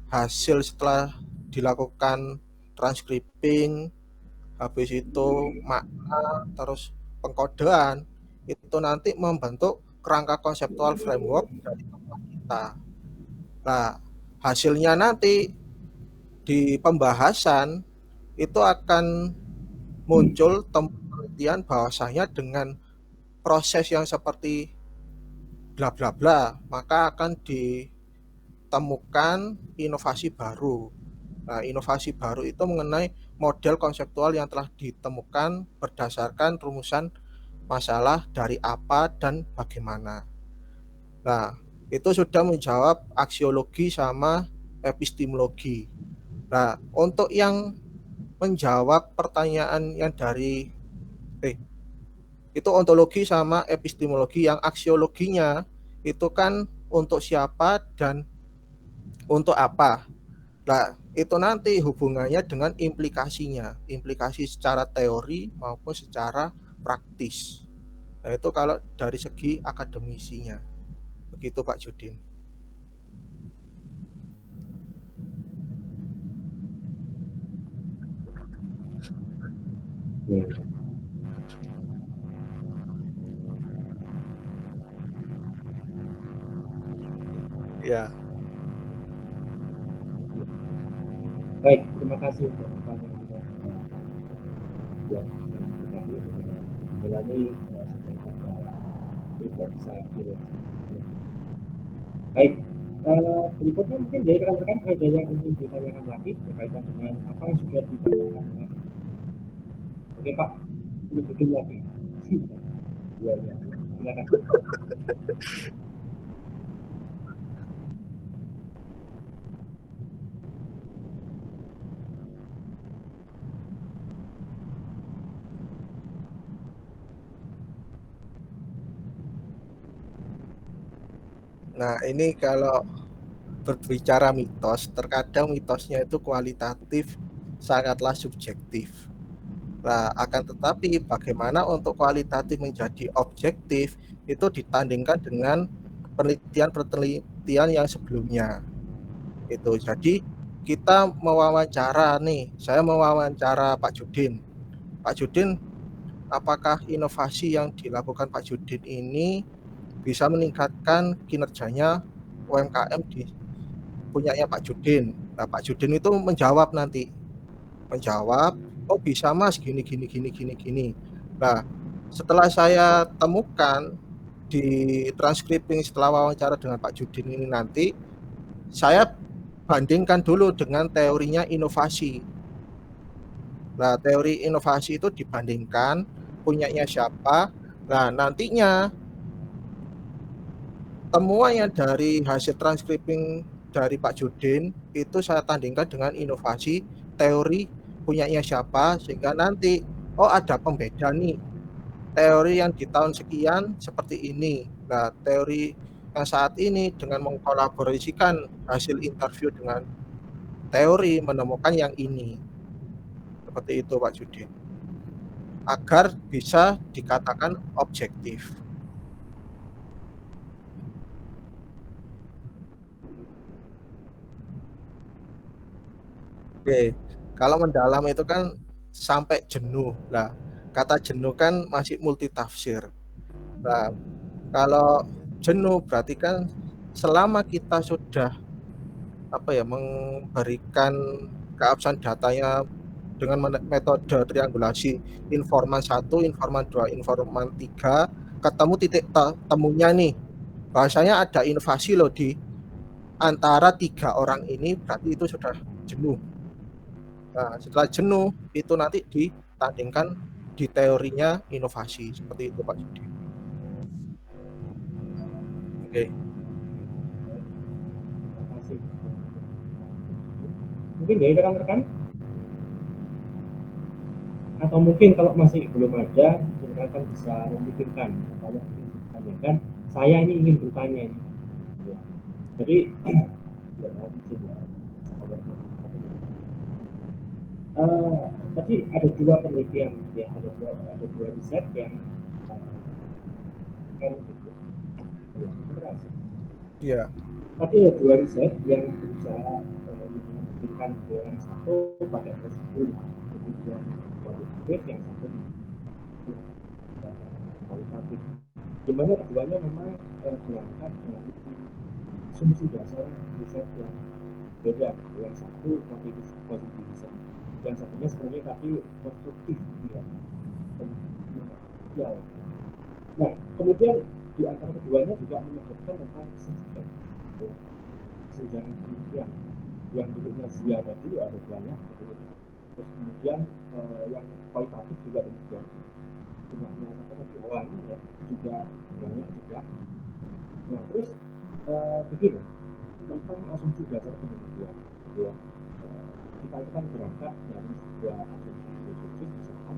hasil setelah dilakukan transcripting, habis itu makna, terus pengkodean, itu nanti membentuk kerangka konseptual framework dari temuan kita. Nah, hasilnya nanti di pembahasan itu akan muncul penelitian bahwasanya dengan proses yang seperti bla bla bla, maka akan ditemukan inovasi baru. Nah, inovasi baru itu mengenai model konseptual yang telah ditemukan berdasarkan rumusan masalah dari apa dan bagaimana. Nah, itu sudah menjawab aksiologi sama epistemologi. Nah, untuk yang menjawab pertanyaan yang dari itu ontologi sama epistemologi, yang aksiologinya itu kan untuk siapa dan untuk apa. Nah, itu nanti hubungannya dengan implikasinya, implikasi secara teori maupun secara praktis. Nah, itu kalau dari segi akademisinya. Begitu Pak Judin. Ya. Ya, Baik, terima kasih untuk pertanyaan Anda. Ya, tadi mengenai tidak bisa kirim. Baik, berikutnya mungkin dari rekan-rekan ada yang ingin ditanyakan lagi berkaitan dengan apa yang sudah ditanyakan. Oke Pak, ini bikin lagi. Ya, ya, silakan. nah ini kalau berbicara mitos, terkadang mitosnya itu kualitatif, sangatlah subjektif. Nah, akan tetapi bagaimana untuk kualitatif menjadi objektif itu ditandingkan dengan penelitian-penelitian yang sebelumnya. Itu. Jadi kita mewawancara nih, saya mewawancara Pak Judin. Pak Judin, apakah inovasi yang dilakukan Pak Judin ini bisa meningkatkan kinerjanya UMKM di punyanya Pak Judin? Nah, Pak Judin itu menjawab nanti, oh bisa Mas, gini. Nah, setelah saya temukan di transcripting setelah wawancara dengan Pak Judin ini nanti, saya bandingkan dulu dengan teorinya inovasi. Nah, teori inovasi itu dibandingkan punyanya siapa. Nah, nantinya temuannya dari hasil transcripting dari Pak Judin itu saya tandingkan dengan inovasi teori punyanya siapa, sehingga nanti ada pembeda nih. Teori yang di tahun sekian seperti ini. Nah, teori yang saat ini dengan mengkolaborasikan hasil interview dengan teori menemukan yang ini. Seperti itu Pak Judin. Agar bisa dikatakan objektif. Oke, kalau mendalam itu kan sampai jenuh. Nah, kata jenuh kan masih multitafsir. Nah, kalau jenuh berarti kan selama kita sudah memberikan keabsahan datanya dengan metode triangulasi informan 1, informan 2, informan 3, ketemu titik temunya nih. Bahasanya ada inovasi loh di antara 3 orang ini, berarti itu sudah jenuh. Nah, setelah jenuh itu nanti ditandingkan di teorinya inovasi, seperti itu Pak Yudi. Oke. Terima kasih. Mungkin dari rekan-rekan, atau mungkin kalau masih belum ada, rekan bisa memikirkan apa yang ingin ditanyakan. Saya ini ingin bertanya ini. Ya. Jadi tadi ada 2 penelitian, ya, ada dua riset yang kan gitu. Iya. Tapi ada 2 riset yang berusaha memberikan yang satu pada positif, kemudian kualitatif, yang satu kualitatif. Dimana keduanya memang berangkat dari asumsi dasar riset yang beda. Yang satu positivisme, yang satunya sebenarnya tapi konstruktif, ya. Nah, kemudian di antara keduanya juga menyebutkan tentang sejarah, sejarah penelitian yang bentuknya zia tadi ada banyak, terus kemudian yang kualitatif juga demikian, jumlahnya seperti orang ya juga banyak juga. Nah, terus begini tentang asumsi dasar penelitian, ya. Kita itu kan berangkat dari sebuah asumsi filosofis, misalkan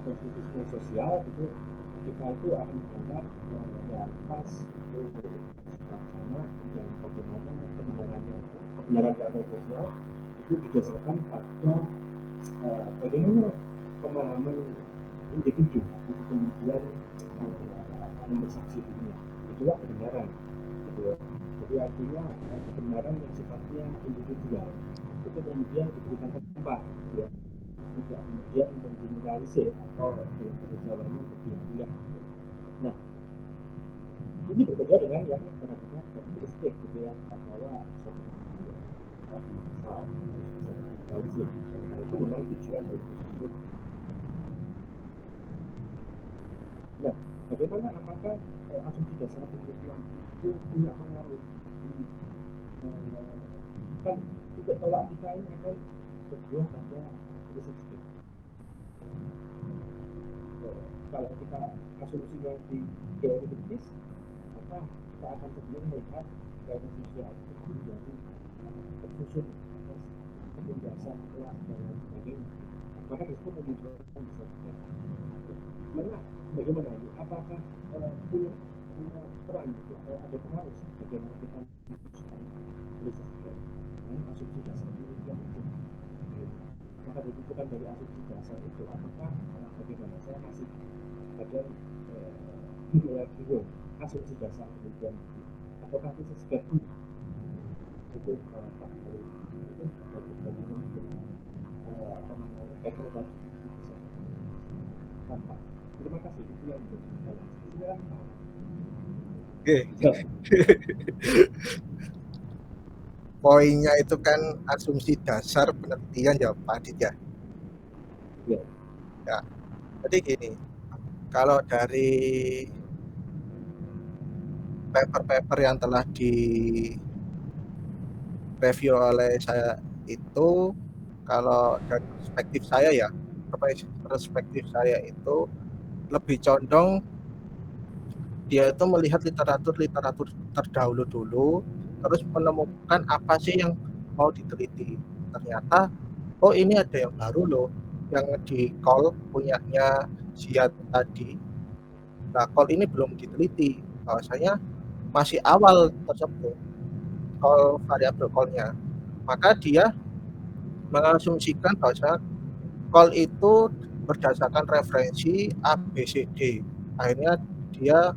konstitusi sosial itu kita itu akan menganggap realitas itu sama, dan bagaimana kebenaran data sosial itu didasarkan pada bagaimana pemahaman individu itu kemudian bersaksi dunia, itulah kebenaran gitu ya. Jadi artinya kebenaran yang sifatnya individual itu kemudian diberikan tempat, ya, tidak kemudian menggunakan generalisir atau dalam bahasa Jawanya berlebihan. Nah, ini berbeda dengan yang benar-benar karakteristik gitu ya, bahwa itu memang tujuan dari tersebut. Nah, bagaimana apakah asumsi dasar penelitian itu punya pengaruh kan tidak tolak kita ini akan berjuang pada riset. Kalau kita asumsinya di teori bisnis, maka kita akan kemudian melihat teori sosial itu menjadi tersusun atas penjelasan kelas dan lain sebagainya. Maka itu menunjukkan bisa mana bagaimana ini? Apakah punya peran ada pengaruh bagaimana kita memutuskan riset dan asumsi dasar penelitian itu? Maka dibutuhkan dari asumsi dasar itu apakah bagaimana saya masih ada bingung asumsi dasar penelitian itu apakah itu sesuatu itu Pak itu bagaimana apa namanya evaluasi itu bisa tanpa terima kasih itu yang silakan Pak. Oke. Poinnya itu kan asumsi dasar penelitian ya Pak Adit ya. Ya. Ya. Jadi gini, kalau dari paper-paper yang telah di review oleh saya itu, kalau dari perspektif saya itu lebih condong dia itu melihat literatur terdahulu dulu, terus menemukan apa sih yang mau diteliti. Ternyata, oh ini ada yang baru loh, yang di call punyanya Ziad tadi. Nah, call ini belum diteliti, bahwasanya masih awal tersebut call variabel call-nya. Maka dia mengasumsikan bahwa call itu berdasarkan referensi ABCD. Akhirnya dia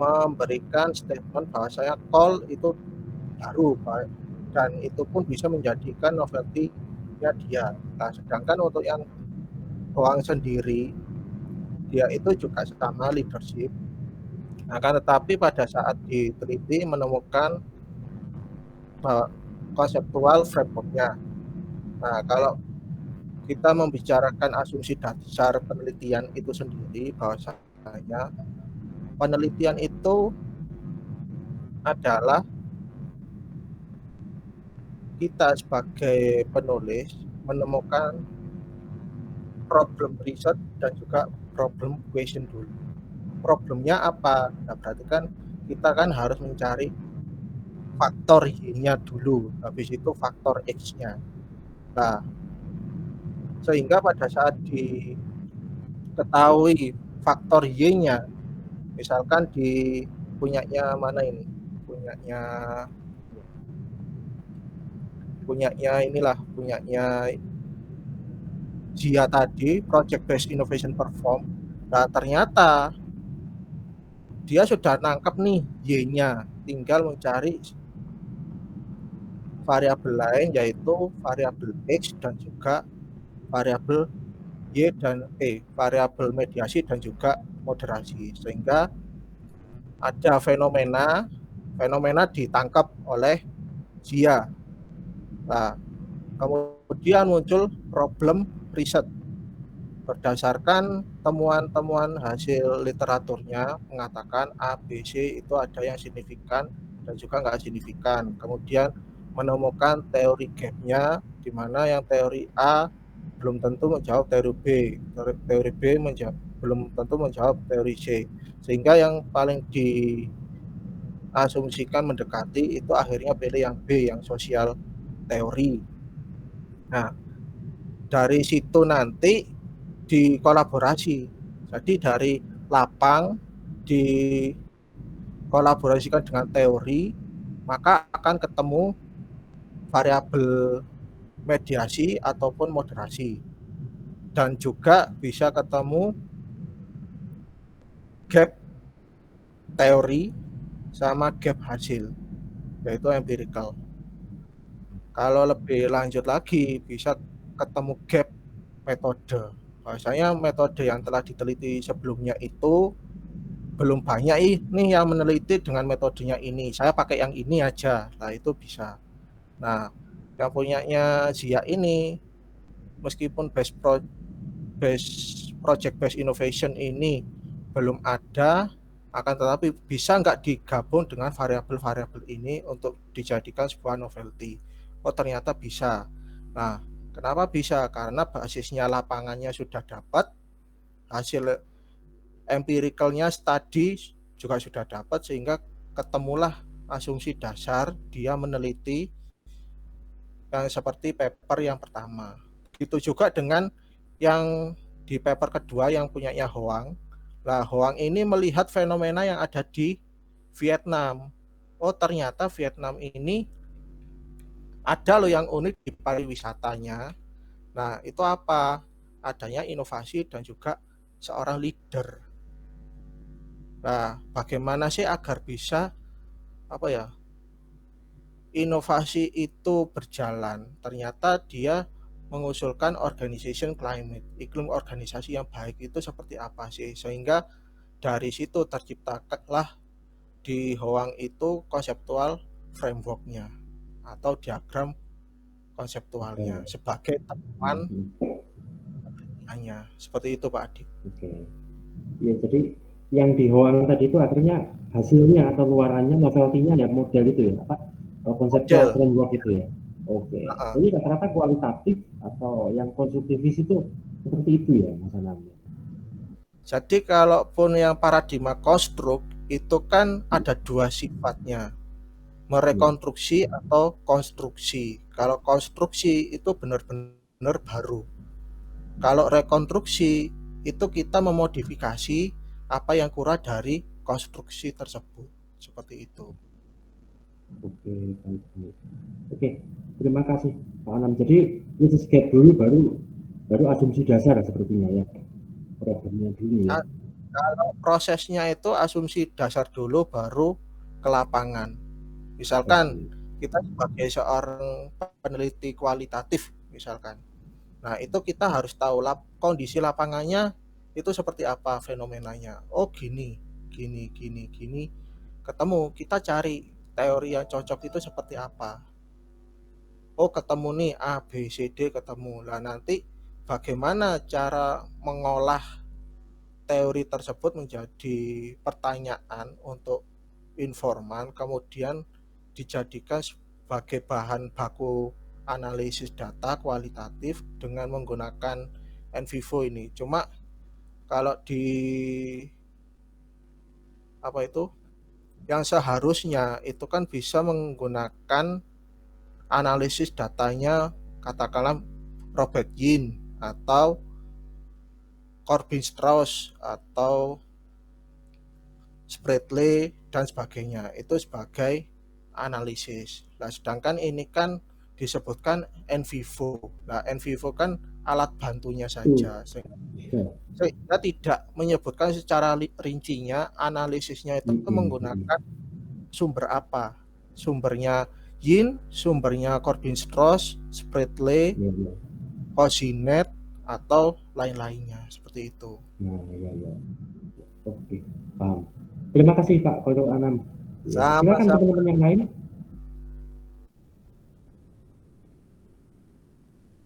memberikan statement bahwa saya call itu baru dan itu pun bisa menjadikan novelty-nya dia. Nah, sedangkan untuk yang Hoang sendiri dia itu juga sama leadership. Akan tetapi pada saat diteliti menemukan konseptual framework-nya. Nah, kalau kita membicarakan asumsi dasar penelitian itu sendiri, bahwasanya penelitian itu adalah kita sebagai penulis menemukan problem riset dan juga problem question dulu. Problemnya apa? Nah, berarti kan kita kan harus mencari faktor Y-nya dulu, habis itu faktor X-nya. Nah, sehingga pada saat diketahui faktor Y-nya, misalkan di punyanya mana ini? Punyanya Zia tadi, Project Based Innovation Perform. Nah, ternyata dia sudah nangkep nih Y-nya, tinggal mencari variabel lain yaitu variabel X dan juga variabel Y dan variabel mediasi dan juga moderasi, sehingga ada fenomena ditangkap oleh Zia. Nah, kemudian muncul problem riset berdasarkan temuan-temuan hasil literaturnya mengatakan A, B, C itu ada yang signifikan dan juga nggak signifikan. Kemudian menemukan teori gap-nya, di mana yang teori A belum tentu menjawab teori B, teori B belum tentu menjawab teori C, sehingga yang paling diasumsikan mendekati itu akhirnya pilih yang B, yang sosial teori. Nah, dari situ nanti dikolaborasi, jadi dari lapang dikolaborasikan dengan teori, maka akan ketemu variabel mediasi ataupun moderasi, dan juga bisa ketemu gap teori sama gap hasil, yaitu empirical. Kalau lebih lanjut lagi bisa ketemu gap metode. Bahwasanya metode yang telah diteliti sebelumnya itu belum banyak ini yang meneliti dengan metodenya ini. Saya pakai yang ini aja. Nah, itu bisa. Nah, yang punyanya Zia ini meskipun project based innovation ini belum ada, akan tetapi bisa nggak digabung dengan variabel-variabel ini untuk dijadikan sebuah novelty? Oh, ternyata bisa. Nah, kenapa bisa? Karena basisnya lapangannya sudah dapat, hasil empiricalnya study juga sudah dapat, sehingga ketemulah asumsi dasar dia meneliti yang seperti paper yang pertama. Gitu juga dengan yang di paper kedua yang punyanya Hoang. Nah, Hoang ini melihat fenomena yang ada di Vietnam. Oh, ternyata Vietnam ini ada loh yang unik di pariwisatanya. Nah, itu apa? Adanya inovasi dan juga seorang leader. Nah, bagaimana sih agar bisa inovasi itu berjalan? Ternyata dia mengusulkan organization climate, iklim organisasi yang baik itu seperti apa sih? Sehingga dari situ terciptakanlah di Hoang itu konseptual framework-nya atau diagram konseptualnya Oke. sebagai temuan Mhm. hanya. Seperti itu Pak Adi. Oke. Ya, jadi yang di Hoang tadi itu akhirnya hasilnya atau luarannya novelty-nya ya model itu ya, apa konseptual Model. framework itu ya. Oke. Jadi rata-rata kualitatif atau yang konstruktivis itu seperti itu ya, Mas Anam. Jadi kalaupun yang paradigma konstruk itu kan ada dua sifatnya, Ya. merekonstruksi atau konstruksi. Kalau konstruksi itu benar-benar baru. Kalau rekonstruksi itu kita memodifikasi apa yang kurang dari konstruksi tersebut. Seperti itu. Oke, baik, baik. Oke, terima kasih Pak Anam. Jadi krisis gap dulu baru baru asumsi dasar sepertinya ya, problemnya dulu ya. Nah, kalau prosesnya itu asumsi dasar dulu baru ke lapangan. Misalkan Oke. kita sebagai seorang peneliti kualitatif misalkan. Nah, itu kita harus tahu kondisi lapangannya itu seperti apa fenomenanya. Oh, gini, gini, gini, gini. Ketemu, kita cari teori yang cocok itu seperti apa. Oh, ketemu nih A, B, C, D ketemu. Lah nanti bagaimana cara mengolah teori tersebut menjadi pertanyaan untuk informan, kemudian dijadikan sebagai bahan baku analisis data kualitatif dengan menggunakan NVivo ini. Cuma kalau di yang seharusnya itu kan bisa menggunakan analisis datanya, katakanlah Robert Yin atau Corbin Strauss atau Spradley dan sebagainya, itu sebagai analisis. Nah, sedangkan ini kan disebutkan NVivo. Nah, NVivo kan alat bantunya saja, Ya. sehingga tidak menyebutkan secara rincinya analisisnya itu menggunakan sumber apa. Sumbernya Yin, sumbernya Corbin Strauss, Spradley, Ya, ya. Kozinet, atau lain-lainnya, seperti itu. Nah, ya, ya. Oke, paham. Terima kasih Pak Khairul Anam. Ya, silakan Sama-sama. teman-teman yang lain.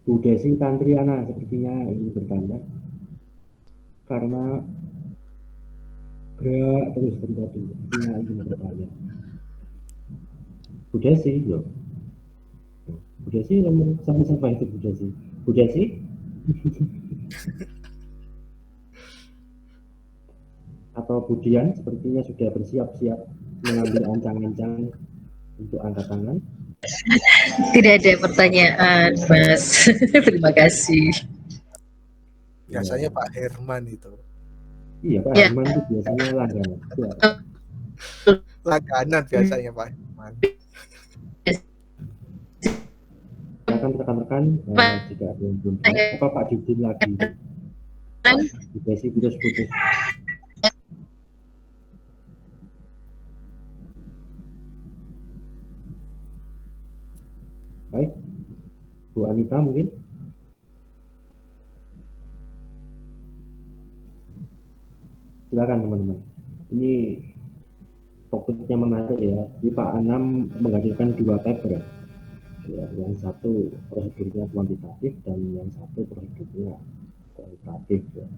Bu Desi Tantriana sepertinya ingin bertanya karena gerak terus tadi. Sepertinya ingin bertanya. Bu Desi, yo. Bu Desi nomor sama siapa itu Bu Desi? Bu Desi? Atau Budian sepertinya sudah bersiap-siap mengambil ancang-ancang untuk angkat tangan. Tidak ada pertanyaan, Mas. Terima kasih. Biasanya Ya. Pak Herman itu. Iya, Pak Ya. Herman itu biasanya langganan. Ya. Langganan biasanya Pak Herman. Silakan rekan-rekan jika ada yang belum jawab, apa Pak Didin lagi? Bu Desi putus-putus. Baik, Bu Anita mungkin. silakan teman-teman. Ini topiknya menarik ya. Di Pak Anam menghadirkan 2 paper ya, yang satu prosedurnya kuantitatif dan yang satu prosedurnya kualitatif ya.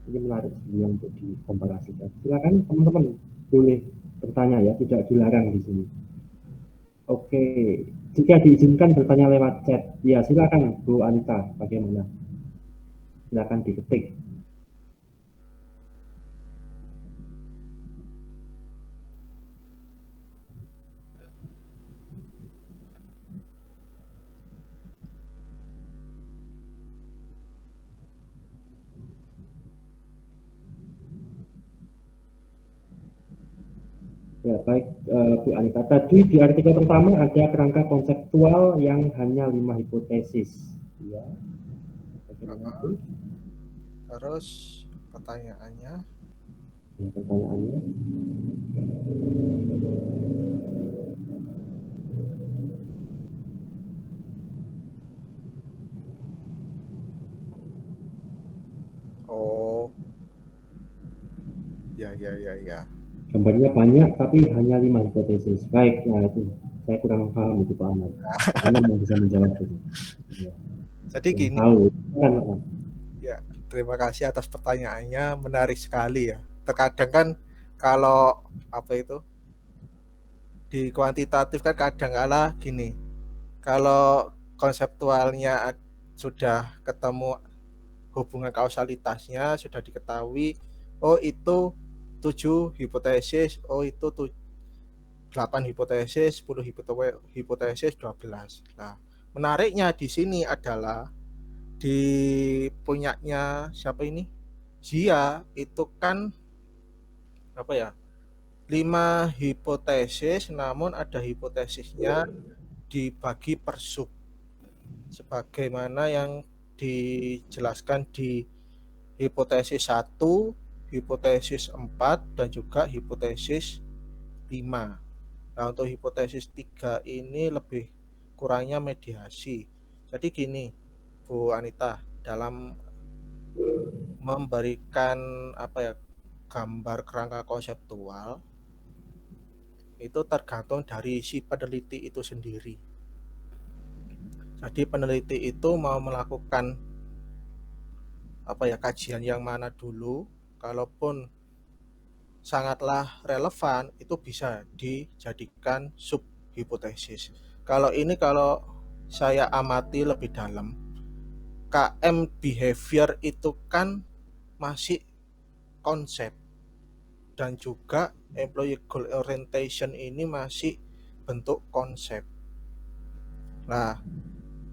Ini menarik sebenarnya untuk dikomparasikan. Silakan teman-teman boleh bertanya ya, tidak dilarang di sini. Oke, jika diizinkan bertanya lewat chat, ya silakan Bu Anita, bagaimana? Silakan diketik. Ya, baik Bu Anita. Tadi di artikel pertama ada kerangka konseptual yang hanya 5 hipotesis. Ya, bagaimana Bu? Terus pertanyaannya, Ya, pertanyaannya. oh, ya. Gambarnya banyak tapi hanya 5 hipotesis. Baik, nah itu saya kurang paham itu Pak Ahmad. Anda mau bisa menjawab itu. Ya, Jadi yang gini, tahu kan Pak. ya terima kasih atas pertanyaannya, menarik sekali ya. Terkadang kan kalau apa itu di kuantitatif kan kadang kala gini, kalau konseptualnya sudah ketemu hubungan kausalitasnya, sudah diketahui, oh itu 7 hipotesis, oh itu 8 hipotesis, 10 hipotesis, 12. Nah, menariknya di sini adalah di punyanya siapa ini? Zia itu kan apa ya? 5 hipotesis, namun ada hipotesisnya dibagi per sub. Sebagaimana yang dijelaskan di hipotesis 1, hipotesis 4, dan juga hipotesis 5. Nah, untuk hipotesis 3 ini lebih kurangnya mediasi. Jadi gini, Bu Anita, dalam memberikan apa ya, gambar kerangka konseptual itu tergantung dari si peneliti itu sendiri. Jadi peneliti itu mau melakukan apa ya, kajian yang mana dulu, kalaupun sangatlah relevan itu bisa dijadikan sub hipotesis. Kalau saya amati lebih dalam, KM behavior itu kan masih konsep, dan juga employee goal orientation ini masih bentuk konsep. Nah,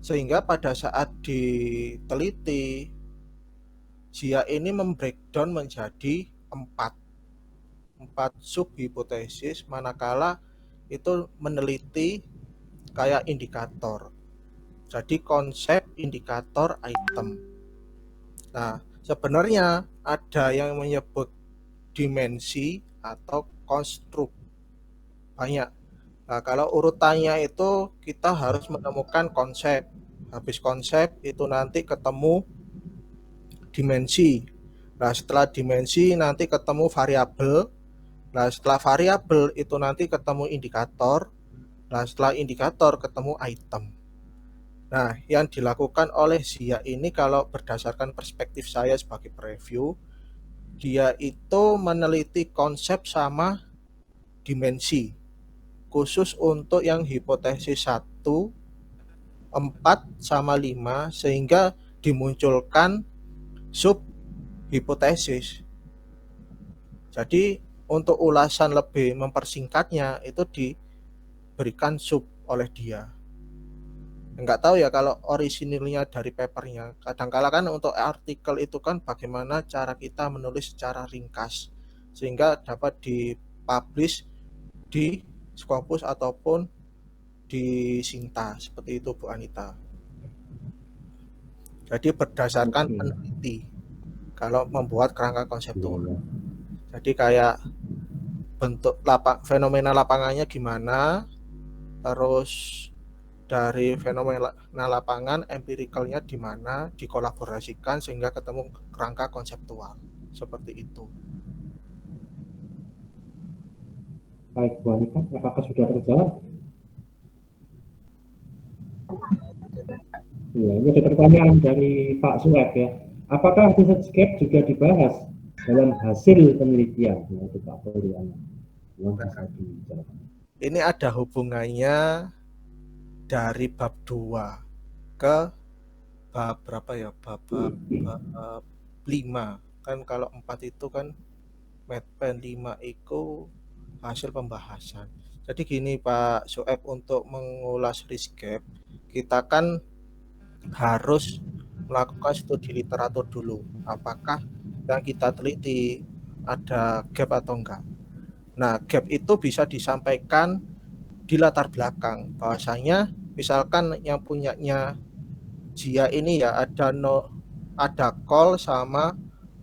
sehingga pada saat diteliti, Zia ini membreakdown menjadi 4 sub hipotesis, manakala itu meneliti kayak indikator. Jadi konsep, indikator, item. Nah, sebenarnya ada yang menyebut dimensi atau konstruk. Banyak. Nah, kalau urutannya itu kita harus menemukan konsep. Habis konsep itu nanti ketemu dimensi. Nah, setelah dimensi nanti ketemu variabel. Nah, setelah variabel itu nanti ketemu indikator. Nah, setelah indikator ketemu item. Nah, yang dilakukan oleh Zia ini kalau berdasarkan perspektif saya sebagai preview, dia itu meneliti konsep sama dimensi. Khusus untuk yang hipotesis 1, 4 sama 5, sehingga dimunculkan sub hipotesis. Jadi untuk ulasan lebih mempersingkatnya itu diberikan sub oleh dia. Enggak tahu ya kalau orisinilnya dari papernya. Kadangkala kan untuk artikel itu kan bagaimana cara kita menulis secara ringkas sehingga dapat dipublish di Scopus ataupun di Sinta, seperti itu Bu Anita. Jadi berdasarkan peneliti kalau membuat kerangka konseptual. Jadi kayak bentuk fenomena lapangannya gimana, terus dari fenomena lapangan empiricalnya di mana, dikolaborasikan sehingga ketemu kerangka konseptual seperti itu. Baik, Bu Anita, apakah sudah terjawab? Ya, ini ada pertanyaan dari Pak Suek ya. Apakah Researchgate juga dibahas dalam hasil penelitian? Ya, itu Pak Poliana. Yang bisa dijawab. Ini ada hubungannya dari bab 2 ke bab berapa ya? Bab 5. Kan kalau 4 itu kan Medpen 5 itu hasil pembahasan. Jadi gini Pak Soeb, untuk mengulas risk gap, kita kan harus melakukan studi literatur dulu. Apakah yang kita teliti ada gap atau enggak. Nah, gap itu bisa disampaikan di latar belakang. Bahwasanya misalkan yang punyanya Jia ini ya ada call sama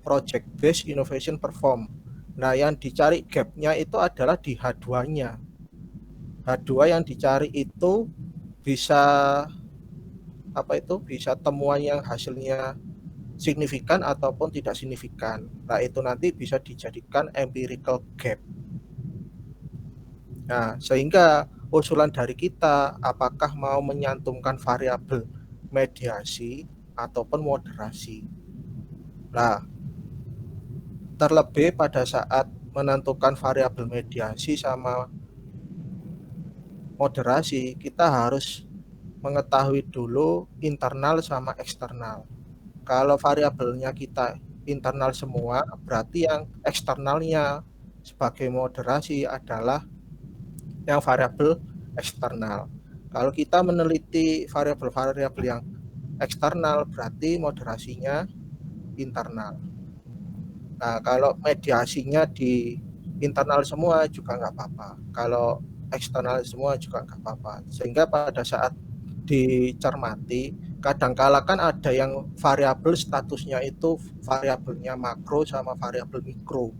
project based innovation perform. Nah, yang dicari gapnya itu adalah di H2-nya. H2 yang dicari itu bisa bisa temuan yang hasilnya signifikan ataupun tidak signifikan. Nah, itu nanti bisa dijadikan empirical gap. Nah, sehingga usulan dari kita apakah mau menyantumkan variabel mediasi ataupun moderasi. Nah, terlebih pada saat menentukan variabel mediasi sama moderasi, kita harus mengetahui dulu internal sama eksternal. Kalau variabelnya kita internal semua, berarti yang eksternalnya sebagai moderasi adalah yang variabel eksternal. Kalau kita meneliti variabel-variabel yang eksternal, berarti moderasinya internal. Nah, kalau mediasinya di internal semua juga nggak apa-apa. Kalau eksternal semua juga nggak apa-apa. Sehingga pada saat dicermati, kadangkala kan ada yang variabel statusnya itu variabelnya makro sama variabel mikro.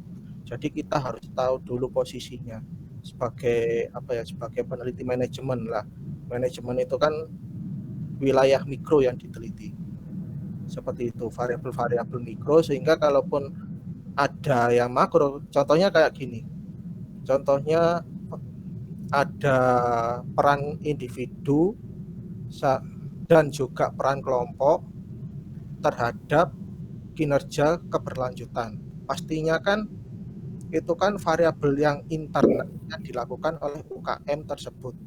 Jadi kita harus tahu dulu posisinya sebagai sebagai peneliti manajemen lah. Manajemen itu kan wilayah mikro yang diteliti. Seperti itu, variabel-variabel mikro, sehingga kalaupun ada yang makro, contohnya kayak gini. Contohnya ada peran individu dan juga peran kelompok terhadap kinerja keberlanjutan. Pastinya kan itu kan variabel yang internal yang dilakukan oleh UKM tersebut.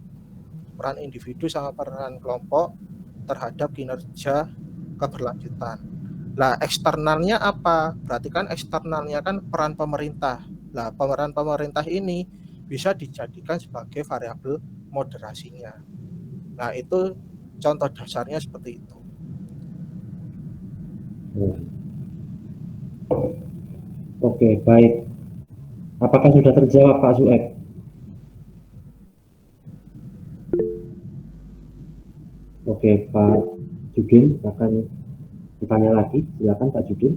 Peran individu sama peran kelompok terhadap kinerja keberlanjutan. Nah, eksternalnya apa? Berarti kan eksternalnya kan peran pemerintah. Nah, peran pemerintah ini bisa dijadikan sebagai variabel moderasinya. Nah, itu contoh dasarnya seperti itu. Oke, baik. Apakah sudah terjawab Pak Suek? Oke, Pak Judin akan ditanya lagi. Silakan Pak Judin.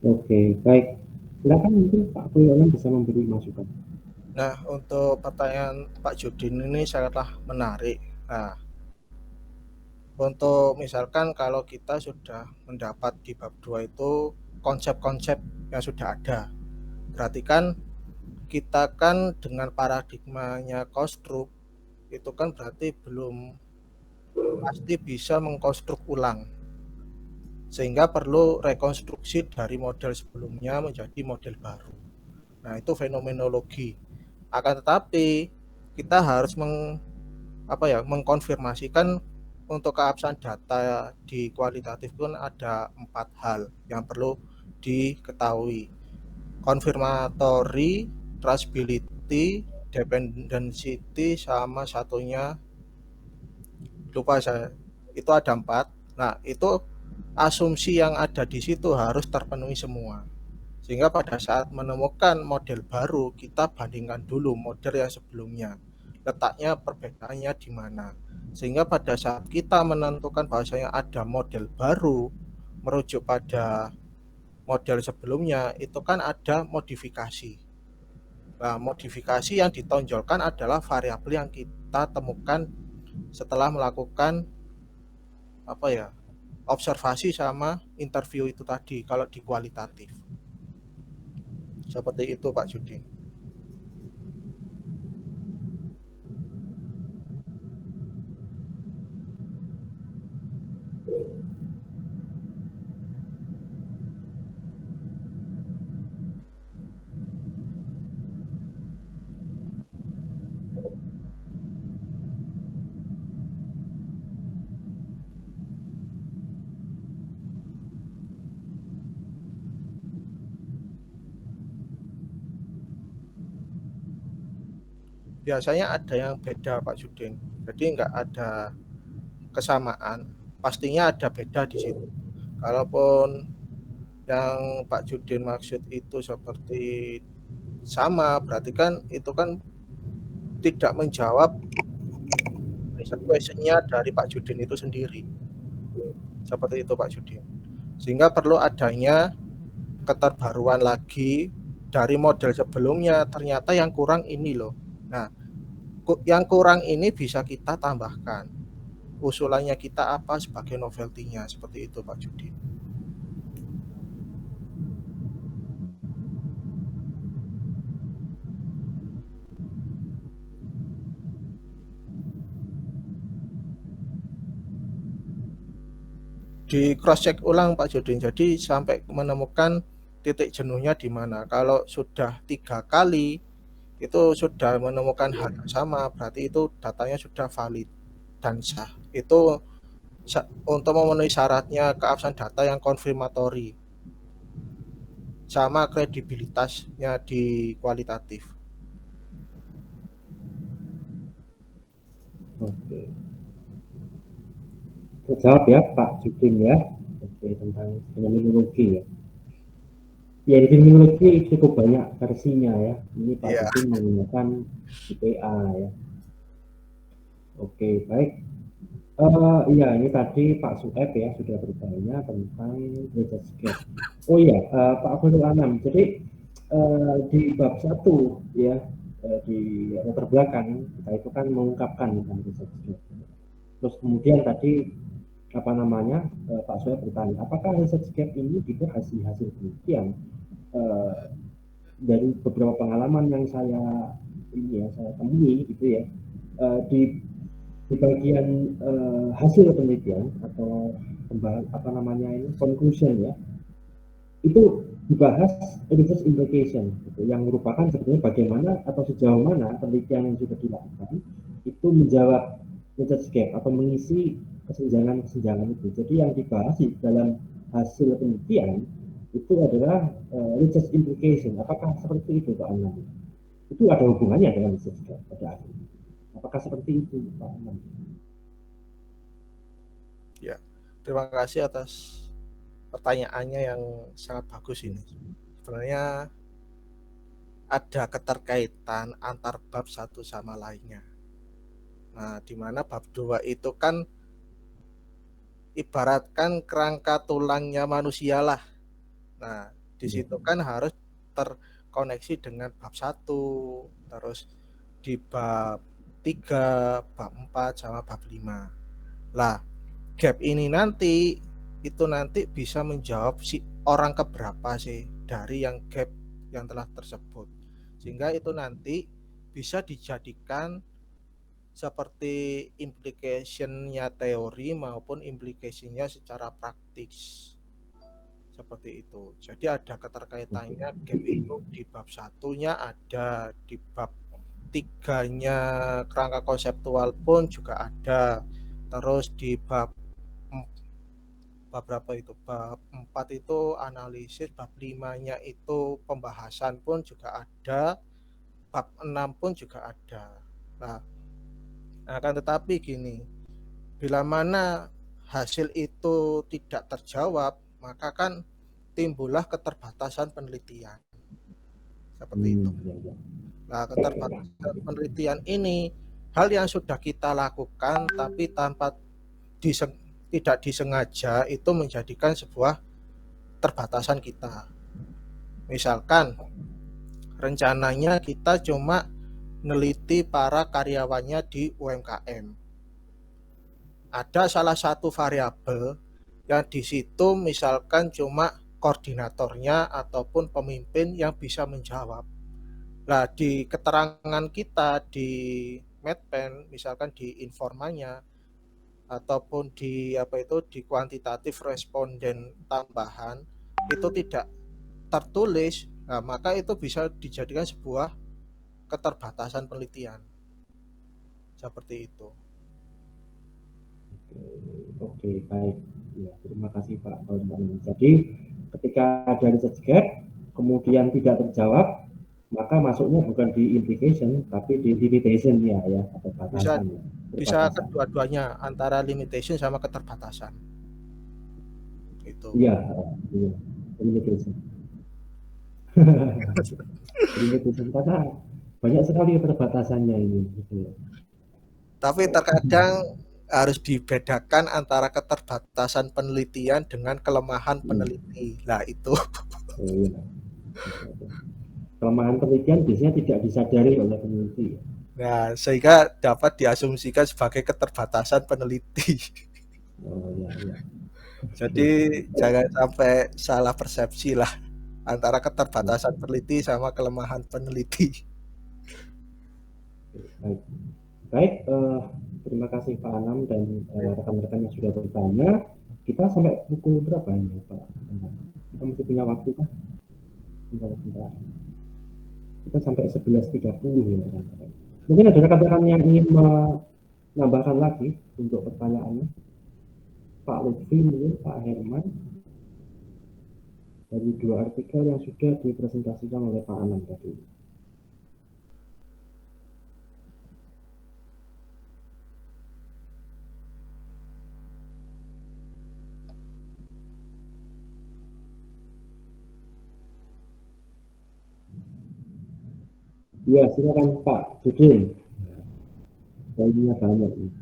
Oke, baik. Silakan mungkin Pak Poliana bisa memberi masukan. Nah, untuk pertanyaan Pak Judin ini sangatlah menarik. Nah, untuk misalkan kalau kita sudah mendapat di bab 2 itu konsep-konsep yang sudah ada. Berarti kan kita kan dengan paradigmanya konstruk itu kan berarti belum pasti bisa mengkonstruk ulang. Sehingga perlu rekonstruksi dari model sebelumnya menjadi model baru. Nah, itu fenomenologi. Akan tetapi kita harus mengkonfirmasikan untuk keabsahan data di kualitatif pun ada 4 hal yang perlu diketahui. Confirmatory, traceability, causality, dependentity, sama satunya lupa saya. Itu ada 4. Nah, itu asumsi yang ada di situ harus terpenuhi semua. Sehingga pada saat menemukan model baru, kita bandingkan dulu model yang sebelumnya. Letaknya perbedaannya di mana. Sehingga pada saat kita menentukan bahwasanya ada model baru merujuk pada model sebelumnya, itu kan ada modifikasi. Nah, modifikasi yang ditonjolkan adalah variabel yang kita temukan setelah melakukan observasi sama interview itu tadi kalau di kualitatif. Seperti itu Pak Judin. Biasanya ada yang beda Pak Judin. Jadi nggak ada kesamaan, pastinya ada beda di situ. Kalaupun yang Pak Judin maksud itu seperti sama, berarti kan itu kan tidak menjawab questionnya dari Pak Judin itu sendiri. Seperti itu Pak Judin. Sehingga perlu adanya keterbaruan lagi dari model sebelumnya, ternyata yang kurang ini loh. Nah, yang kurang ini bisa kita tambahkan. Usulannya kita apa sebagai novelty-nya, seperti itu Pak Judin. Di cross check ulang Pak Judin, jadi sampai menemukan titik jenuhnya di mana. Kalau sudah 3 kali itu sudah menemukan hal yang sama, berarti itu datanya sudah valid dan sah. Itu untuk memenuhi syaratnya keabsahan data yang konfirmatori sama kredibilitasnya di kualitatif. Oke. Terjawab ya Pak Judin ya. Oke, tentang fenomenologi ya. Ya, di fenomenologi cukup banyak versinya ya. Ini Pak Judin menggunakan IPA ya. Oke, baik. Iya, ini tadi Pak Sueb ya sudah bertanya tentang research gap. Oh iya, Pak Abdul Anam. Jadi di bab 1 ya, di latar belakang kita itu kan mengungkapkan tentang research gap. Terus kemudian tadi Pak Sueb bertanya, apakah research gap ini juga hasil penelitian? Dari beberapa pengalaman yang saya temui gitu ya, di bagian hasil penelitian atau conclusion ya, itu dibahas research implication gitu, yang merupakan sebetulnya bagaimana atau sejauh mana penelitian yang sudah dilakukan itu menjawab research gap atau mengisi kesenjangan itu. Jadi yang dibahas dalam hasil penelitian itu adalah research implication. Apakah seperti itu Pak Anam? Itu ada hubungannya dengan research gap pada akhirnya. Apakah seperti itu Pak Anam? Ya, terima kasih atas pertanyaannya yang sangat bagus ini. Sebenarnya ada keterkaitan antar bab satu sama lainnya. Nah, di mana bab 2 itu kan ibaratkan kerangka tulangnya manusia lah. Nah, di situ kan harus terkoneksi dengan bab 1, terus di bab 3, bab 4 sama bab 5. Lah, gap ini nanti bisa menjawab si orang keberapa sih dari yang gap yang telah tersebut. Sehingga itu nanti bisa dijadikan seperti implication-nya teori maupun implication-nya secara praktis. Seperti itu. Jadi ada keterkaitannya gap itu di bab 1-nya ada, di bab 3-nya kerangka konseptual pun juga ada. Terus di bab berapa itu? Bab 4 itu analisis, bab 5-nya itu pembahasan pun juga ada. bab 6 pun juga ada. Nah, akan tetapi gini, bila mana hasil itu tidak terjawab, maka kan timbullah keterbatasan penelitian. Seperti itu. Ya. Nah, keterbatasan penelitian ini hal yang sudah kita lakukan tapi tanpa tidak disengaja itu menjadikan sebuah keterbatasan kita. Misalkan rencananya kita cuma neliti para karyawannya di UMKM. Ada salah satu variabel yang di situ misalkan cuma koordinatornya ataupun pemimpin yang bisa menjawab. Nah, di keterangan kita di Medpen, misalkan di informanya ataupun di kuantitatif responden tambahan itu tidak tertulis, nah maka itu bisa dijadikan sebuah keterbatasan penelitian. Seperti itu. Oke, baik. Ya, terima kasih Pak. Jadi ketika ada research gap kemudian tidak terjawab, maka masuknya bukan di implication tapi di limitation ya atau batasan. Bisa kedua-duanya, antara limitation sama keterbatasan. Itu. Iya, limitation. Limitation karena banyak sekali keterbatasannya ini. Gitu. Tapi terkadang harus dibedakan antara keterbatasan penelitian dengan kelemahan peneliti. Lah itu. Iya. Kelemahan penelitian biasanya tidak disadari oleh peneliti. Nah, sehingga dapat diasumsikan sebagai keterbatasan peneliti. Oh ya. Jadi jangan sampai salah persepsi lah antara keterbatasan peneliti sama kelemahan peneliti. Baik, terima kasih Pak Anam dan rekan-rekan yang sudah bertanya. Kita sampai pukul berapa ini Pak? Kita masih punya waktu kan? Bentar. Kita sampai 11.30 ya rekan-rekan. Mungkin ada rekan-rekan yang ingin menambahkan lagi untuk pertanyaannya. Pak Lutfi mungkin, Pak Herman, dari 2 artikel yang sudah dipresentasikan oleh Pak Anam tadi. Ya, silakan Pak Judin. Poinnya banyak nih.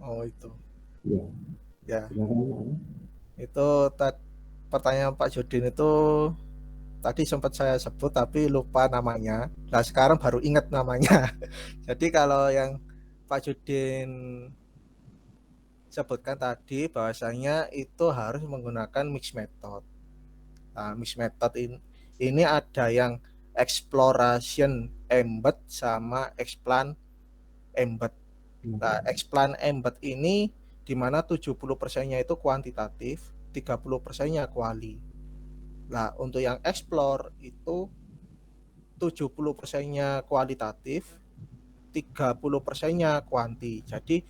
Oh itu. Ya. Itu pertanyaan Pak Judin itu tadi sempat saya sebut tapi lupa namanya. Nah sekarang baru ingat namanya. Jadi kalau yang Pak Judin sebutkan tadi bahwasanya itu harus menggunakan mix method. Nah, mix method ini ada yang exploration embed sama explant embed. Nah, explant embed ini di mana 70%-nya itu kuantitatif, 30%-nya quali. Nah, untuk yang explore itu 70%-nya kualitatif, 30%-nya kuanti. Jadi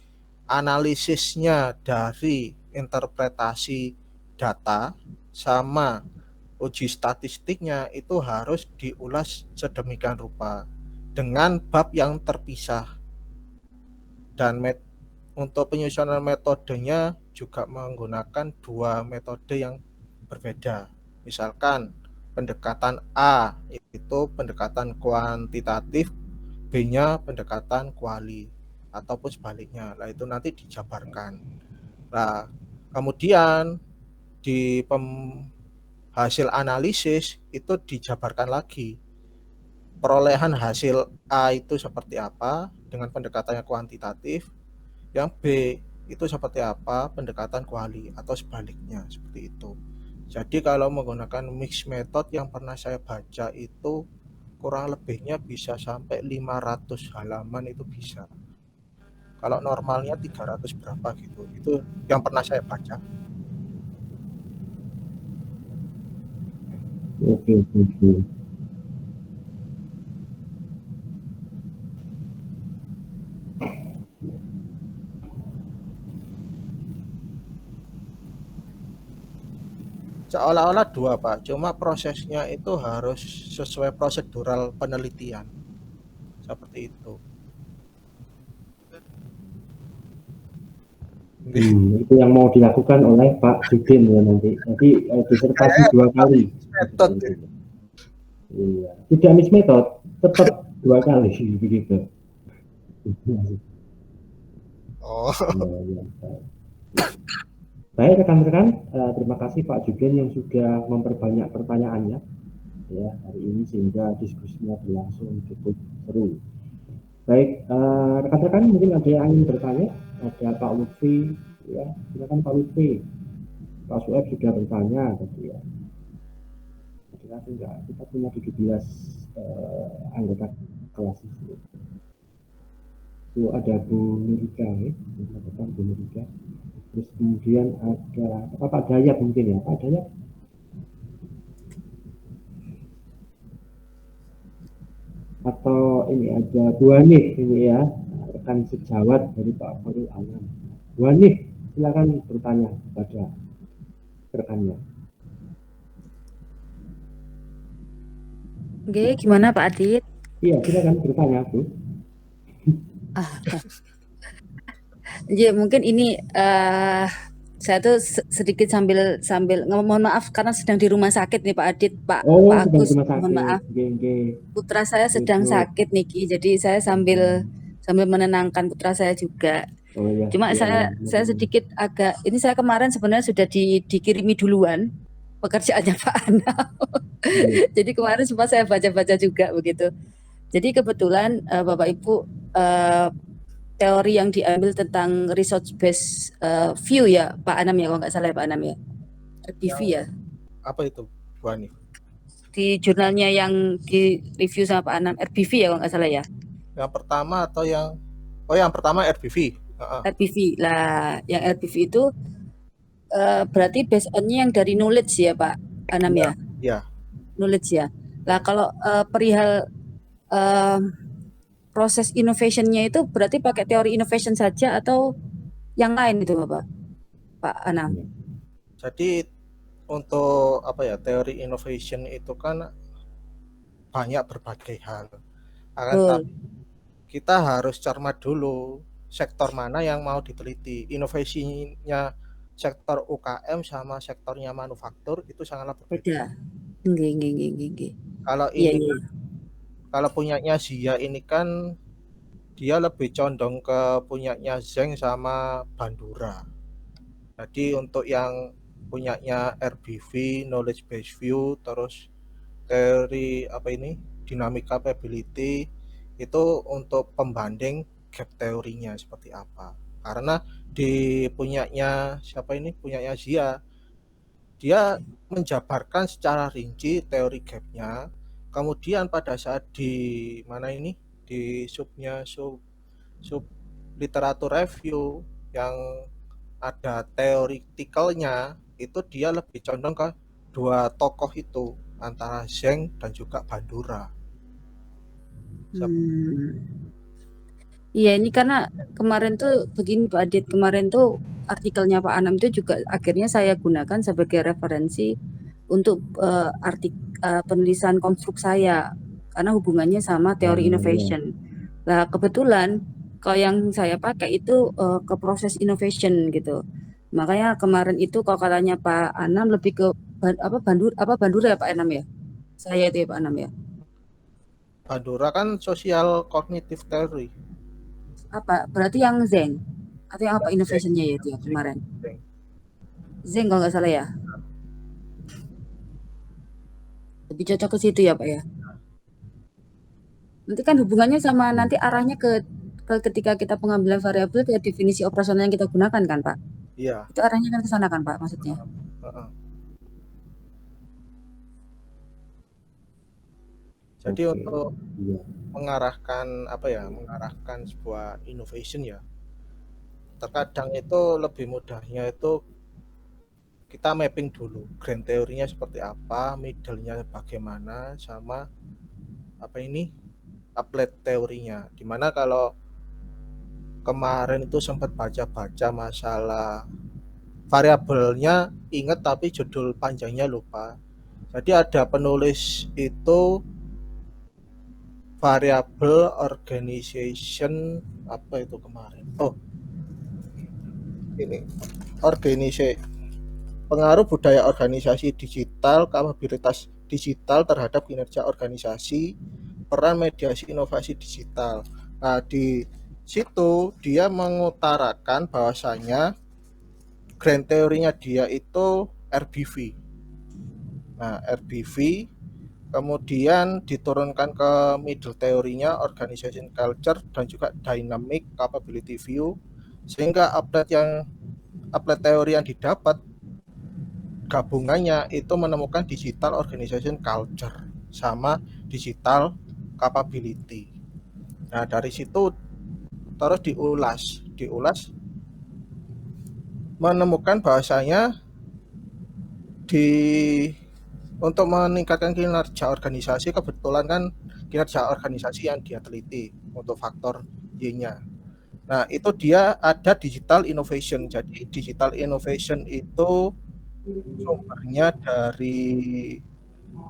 analisisnya dari interpretasi data sama uji statistiknya itu harus diulas sedemikian rupa dengan bab yang terpisah. Dan untuk penyusunan metodenya juga menggunakan 2 metode yang berbeda. Misalkan pendekatan A itu pendekatan kuantitatif, B-nya pendekatan kuali, ataupun sebaliknya. Nah, itu nanti dijabarkan. Nah, kemudian di hasil analisis itu dijabarkan lagi. Perolehan hasil A itu seperti apa dengan pendekatannya kuantitatif, yang B itu seperti apa pendekatan kuali, atau sebaliknya seperti itu. Jadi kalau menggunakan mix method yang pernah saya baca itu kurang lebihnya bisa sampai 500 halaman itu bisa. Kalau normalnya 300 berapa gitu. Itu yang pernah saya baca. Oke. Seolah-olah 2, Pak. Cuma prosesnya itu harus sesuai prosedural penelitian. Seperti itu. Itu yang mau dilakukan oleh Pak Judin ya nanti. Jadi disertasi 2 kali. Metode. Iya. Tidak miss method, tetap 2 kali begitu. Oh. Ya. Baik rekan-rekan, terima kasih Pak Judin yang sudah memperbanyak pertanyaannya ya hari ini sehingga diskusinya berlangsung cukup seru. Baik, rekan-rekan mungkin ada yang ingin bertanya, ada Pak Lutfi, ya silakan Pak Lutfi. Pak Sueb sudah bertanya tadi ya. Kita punya 17 anggota kelas itu. Itu ada Bu Nurika ya, Bu Nurika. Terus kemudian ada Pak Dayat mungkin ya, Pak Dayat. Atau ini ada Bu Hanif ini ya, rekan sejawat dari Pak Farul Anam. Bu Hanif, silakan bertanya kepada rekannya. Oke, gimana Pak Adit? Iya, silakan bertanya, Bu. Ya mungkin ini saya tuh sedikit sambil mohon maaf karena sedang di rumah sakit nih Pak Adit, Pak Agus, mohon maaf. Putra saya sedang sakit nih Ki, jadi saya sambil menenangkan putra saya juga. Oh, ya, cuma ya, saya sedikit agak ini saya kemarin sebenarnya sudah dikirimi duluan pekerjaannya Pak Anam. Jadi kemarin sempat saya baca-baca juga begitu. Jadi kebetulan Bapak Ibu teori yang diambil tentang research based view ya Pak Anam ya, kalau nggak salah ya Pak Anam ya, RBV ya. Apa itu Bu Hanif? Di jurnalnya yang di review sama Pak Anam, RBV ya kalau nggak salah ya. Yang pertama atau yang yang pertama RBV. RBV lah, yang RBV itu berarti based on-nya yang dari knowledge ya Pak Anam ya. Iya. Knowledge ya. Lah kalau perihal proses innovation-nya itu berarti pakai teori innovation saja atau yang lain itu Pak Anam? Jadi untuk teori innovation itu kan banyak berbagai hal. Tapi kita harus cermat dulu sektor mana yang mau diteliti. Inovasinya sektor UKM sama sektornya manufaktur itu sangatlah berbeda. Kalau ini kalau punyanya Zia ini kan dia lebih condong ke punyanya Zeng sama Bandura. Jadi untuk yang punyanya RBV, knowledge based view, terus teori dynamic capability itu untuk pembanding gap teorinya seperti apa. Karena di punyanya punyanya Zia, dia menjabarkan secara rinci teori gapnya. Kemudian pada saat di subnya sub literatur review yang ada teoretikalnya, itu dia lebih condong ke dua tokoh itu antara Zeng dan juga Bandura. Iya, ini karena kemarin tuh begini Pak Adit, kemarin tuh artikelnya Pak Anam itu juga akhirnya saya gunakan sebagai referensi untuk penulisan konstruk saya karena hubungannya sama teori innovation. Nah kebetulan kalau yang saya pakai itu ke proses innovation gitu. Makanya kemarin itu kalau katanya Pak Anam lebih ke Bandura ya Pak Anam ya? Saya itu ya Pak Anam ya? Bandura kan social cognitive theory. Apa? Berarti yang Zeng? Atau yang apa innovation-nya ya itu ya kemarin? Zeng kalau nggak salah ya? Lebih cocok ke situ ya Pak ya? Nanti kan hubungannya sama nanti arahnya ke ketika kita pengambilan variabel ke definisi operasional yang kita gunakan kan Pak? Iya. Itu arahnya kan ke sana kan Pak maksudnya? Jadi untuk mengarahkan sebuah innovation ya, terkadang itu lebih mudahnya itu kita mapping dulu grand teorinya seperti apa, middle-nya bagaimana, sama applied teorinya. Dimana kalau kemarin itu sempat baca-baca masalah variabelnya inget tapi judul panjangnya lupa. Jadi ada penulis itu variabel organization apa itu kemarin? Oh, ini organisasi pengaruh budaya organisasi digital, kapabilitas digital terhadap kinerja organisasi, peran mediasi inovasi digital. Nah, di situ dia mengutarakan bahwasanya grand teorinya dia itu RBV. Nah, RBV kemudian diturunkan ke middle teorinya organization culture dan juga dynamic capability view, sehingga update teori yang didapat gabungannya itu menemukan digital organization culture sama digital capability. Nah, dari situ terus diulas menemukan bahasanya untuk meningkatkan kinerja organisasi, kebetulan kan kinerja organisasi yang dia teliti untuk faktor Y-nya. Nah, itu dia ada digital innovation. Jadi digital innovation itu sumbernya dari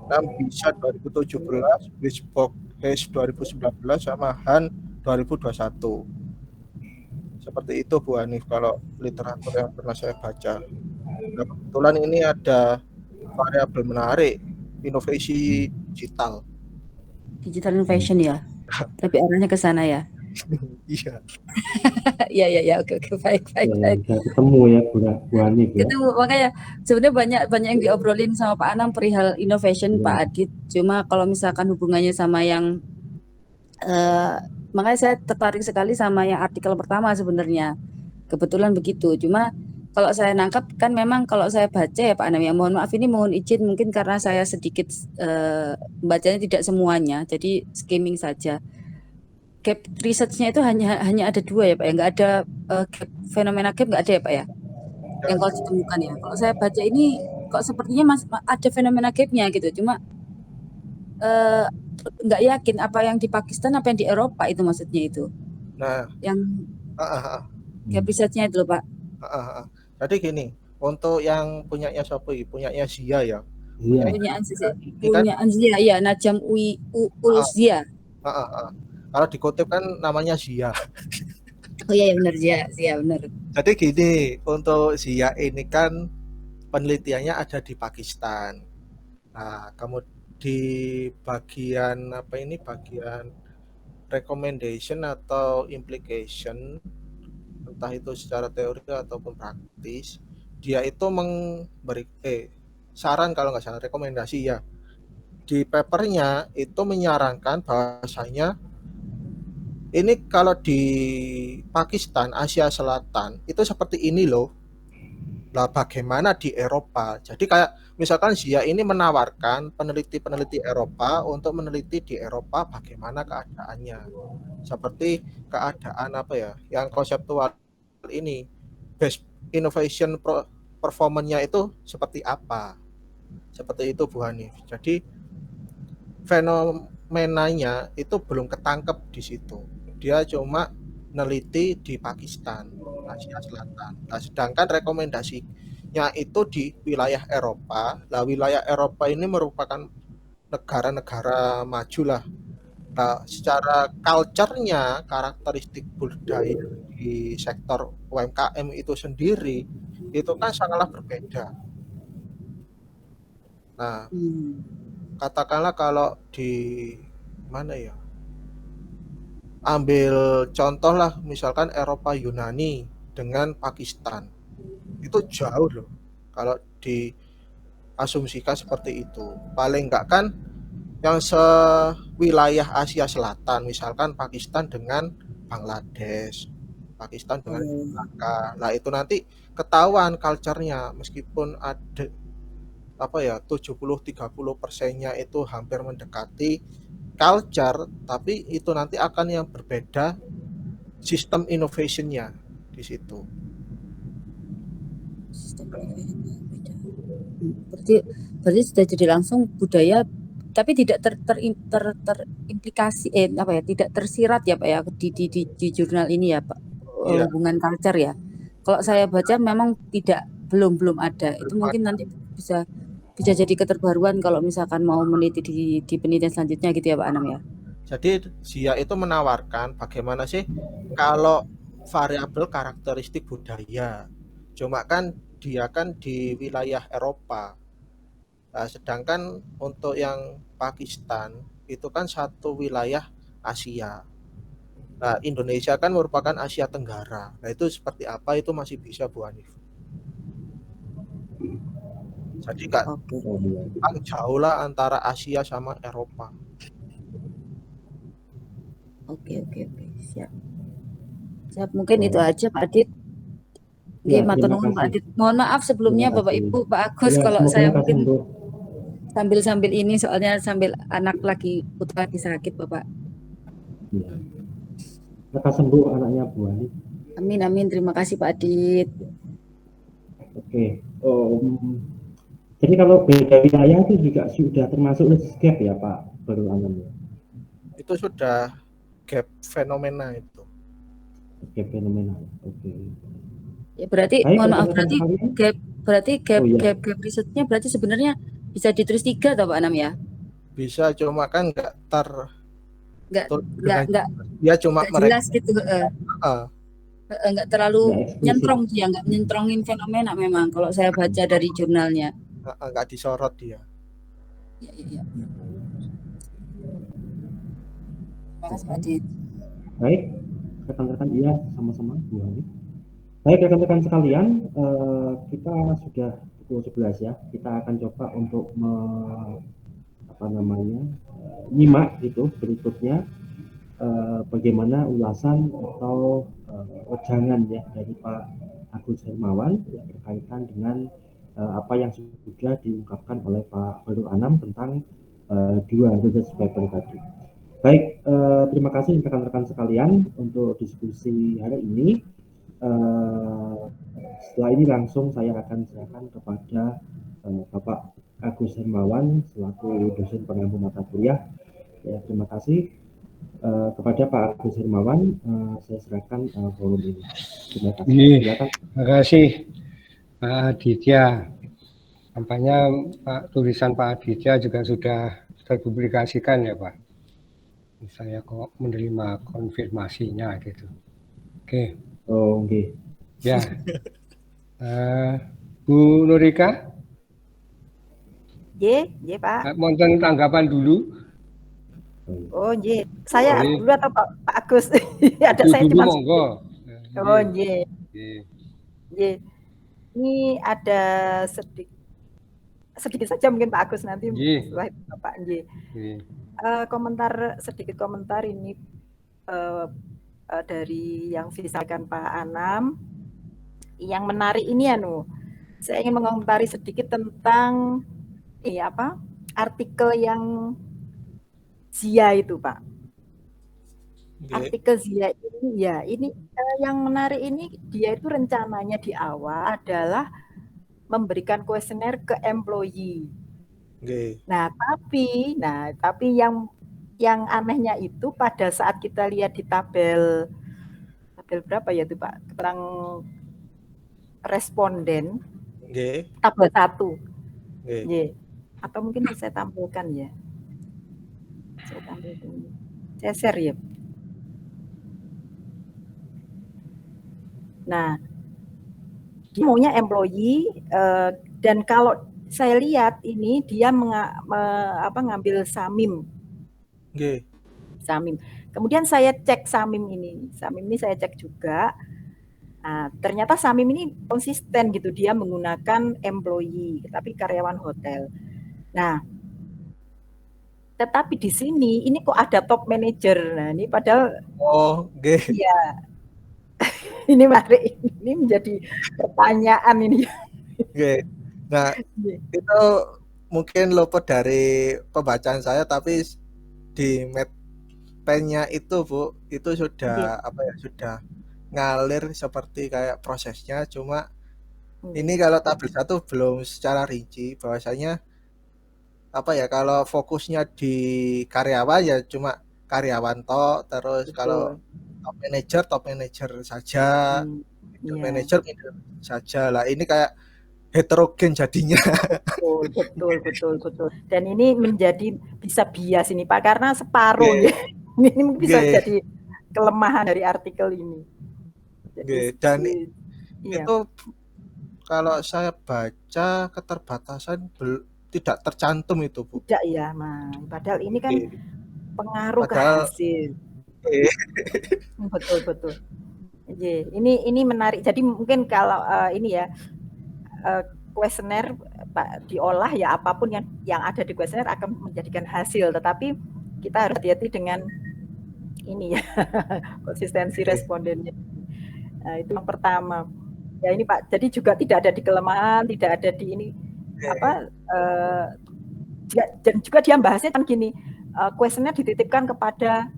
NAMBISA 2017, Bespoke Case 2019, sama Han 2021. Seperti itu Bu Hanif kalau literatur yang pernah saya baca. Nah, kebetulan ini ada variabel menarik, inovasi digital. Digital innovation ya. Tapi arahnya ke sana ya. Iya. Ya, oke, baik. Bisa ketemu ya Bu Hanif ya. Itu makanya sebenarnya banyak yang diobrolin sama Pak Anam perihal innovation Pak Adit. Cuma kalau misalkan hubungannya sama yang makanya saya tertarik sekali sama yang artikel pertama sebenarnya. Kebetulan begitu. Cuma kalau saya nangkap kan memang kalau saya baca ya Pak Anam ya, mohon maaf ini mohon izin mungkin karena saya sedikit bacanya tidak semuanya, jadi skimming saja. Gap research-nya itu hanya ada 2 ya Pak ya, nggak ada gap, fenomena gap nggak ada ya Pak ya? Yang kalau ditemukan ya. Kalau saya baca ini kok sepertinya ada fenomena gap-nya gitu, cuma nggak yakin apa yang di Pakistan apa yang di Eropa itu maksudnya itu. Nah, yang gap research-nya itu loh Pak. Jadi gini, untuk yang punyanya Shopee, punyanya Zia ya. Punyaan Zia ya, Najam Ul Zia. Kalau dikutip kan namanya Zia. Oh iya benar Zia benar. Jadi gini, untuk Zia ini kan penelitiannya ada di Pakistan. Nah, kemudian di bagian bagian recommendation atau implication, entah itu secara teori ataupun praktis, dia itu memberi saran kalau nggak salah, rekomendasi ya. Di papernya itu menyarankan bahwasanya ini kalau di Pakistan, Asia Selatan itu seperti ini loh. Lah bagaimana di Eropa? Jadi kayak misalkan Zia ini menawarkan peneliti-peneliti Eropa untuk meneliti di Eropa bagaimana keadaannya. Seperti keadaan yang konseptual ini, best innovation performance-nya itu seperti apa. Seperti itu Bu Hanif. Jadi fenomenanya itu belum ketangkep di situ. Dia cuma neliti di Pakistan, Asia Selatan. Nah, sedangkan rekomendasinya itu di wilayah Eropa. Nah, wilayah Eropa ini merupakan negara-negara maju lah. Nah, secara culture-nya, karakteristik budaya di sektor UMKM itu sendiri itu kan sangatlah berbeda. Nah, katakanlah kalau di mana ya? Ambil contoh lah, misalkan Eropa Yunani dengan Pakistan. Itu jauh loh. Kalau diasumsikan seperti itu. Paling enggak kan yang sewilayah Asia Selatan, misalkan Pakistan dengan Bangladesh, Pakistan dengan Sri Lanka. Nah, itu nanti ketahuan culture-nya, meskipun ada 70-30%-nya itu hampir mendekati culture, tapi itu nanti akan yang berbeda sistem innovation-nya di situ. Berarti sudah jadi langsung budaya, tapi tidak terimplikasi tidak tersirat ya Pak ya di jurnal ini ya Pak. Hubungan culture ya. Kalau saya baca memang tidak belum ada. Itu mungkin nanti bisa jadi keterbaruan kalau misalkan mau meneliti di penelitian selanjutnya gitu ya Pak Anam ya. Jadi Zia itu menawarkan bagaimana sih kalau variabel karakteristik budaya. Cuma kan dia kan di wilayah Eropa. Nah, sedangkan untuk yang Pakistan itu kan satu wilayah Asia. Nah, Indonesia kan merupakan Asia Tenggara. Nah, itu seperti apa itu masih bisa Bu Hanif. Jadi nggak Oke. jauh lah antara Asia sama Eropa. Oke. Siap. Mungkin itu aja Pak Adit. Ya, Nggih, matur terima nuwun Pak kasih. Adit. Mohon maaf sebelumnya Terima Bapak kasih. Ibu, Pak Agus Ya, kalau semoga saya lekas mungkin sembuh. sambil ini soalnya sambil anak putra lagi sakit Bapak. Ya. Lekas sembuh anaknya Bu Hanif. Amin. Terima kasih Pak Adit. Oke. Jadi kalau beda wilayah itu juga sudah termasuk gap ya Pak Baru Anam ya? Itu sudah gap fenomena itu. Gap fenomenal. Oke. Ya berarti Baik, mohon maaf rekan-rekan berarti sekalian. gap risetnya berarti sebenarnya bisa ditulis 3 toh Pak Anam ya? Bisa, cuma kan nggak dia cuma jelas gitu. Nggak terlalu Nggak eksplisit. nyentrong dia, nggak nyentrongin fenomena memang kalau saya baca dari jurnalnya. nggak disorot dia. Iya. Terima kasih Pak Adit. Baik, rekan-rekan iya sama-sama Bu Hanif. Baik rekan-rekan sekalian, kita sudah pukul 11 ya. Kita akan coba untuk nyimak itu berikutnya bagaimana ulasan atau wejangan ya dari Pak Agus Hermawan ya, berkaitan dengan apa yang sudah diungkapkan oleh Pak Baru Anam tentang dua research paper tadi. Baik, terima kasih rekan-rekan sekalian untuk diskusi hari ini. Setelah ini langsung saya akan serahkan kepada Bapak Agus Hermawan selaku dosen pengampu mata kuliah. Ya, terima kasih kepada Pak Agus Hermawan. Saya serahkan forum ini. Terima kasih. Silakan. Terima kasih Pak Aditya. Tampaknya tulisan Pak Aditya juga sudah terpublikasikan ya Pak. Saya kok menerima konfirmasinya gitu. Oke. Oh, oke. Ya. Bu Nurika? Ye Pak. Monten tanggapan dulu. Oh, ye. Saya dulu atau Pak Agus? Ada saya dulu monggo. Oh, ye. Ye. Ini ada sedikit saja mungkin Pak Agus nanti setelah itu Pak ye. Sedikit komentar ini dari yang disampaikan Pak Anam. Yang menarik ini saya ingin mengomentari sedikit tentang artikel yang Zia itu Pak. Artikel Zia ini ya, ini yang menarik ini dia itu rencananya di awal adalah memberikan kuesioner ke employee. Nah, tapi yang anehnya itu pada saat kita lihat di tabel berapa ya itu Pak? Keterangan responden. Tabel 1. Atau mungkin saya tampilkan ya. Saya share ya. Nah, dia maunya employee dan kalau saya lihat ini dia ngambil Samim. Samim. Kemudian saya cek Samim ini saya cek juga. Nah, ternyata Samim ini konsisten gitu, dia menggunakan employee, tapi karyawan hotel. Nah, tetapi di sini ini kok ada top manager. Nah, ini padahal iya. Ini menjadi pertanyaan ini. Nah, itu mungkin luput dari pembacaan saya, tapi di pen-nya itu Bu, itu sudah sudah ngalir seperti kayak prosesnya, cuma ini kalau tabel 1 belum secara rinci bahwasanya kalau fokusnya di karyawan ya cuma karyawan terus kalau top manager saja, manajer saja lah. Ini kayak heterogen jadinya. Betul. Dan ini menjadi bisa bias ini Pak, karena separuh ya. Ini bisa jadi kelemahan dari artikel ini. Jadi, Dan iya. itu kalau saya baca keterbatasan tidak tercantum itu, Bu. Tidak ya, padahal ini kan pengaruh ke Padahal- hasil. Betul. Ini menarik. Jadi mungkin kalau ini ya kuesioner diolah ya, apapun yang ada di kuesioner akan menjadikan hasil, tetapi kita harus hati-hati dengan ini ya konsistensi respondennya. Nah, itu yang pertama. Ya ini Pak, jadi juga tidak ada di kelemahan, tidak ada di ini dan juga dia bahasnya kan gini, kuesioner dititipkan kepada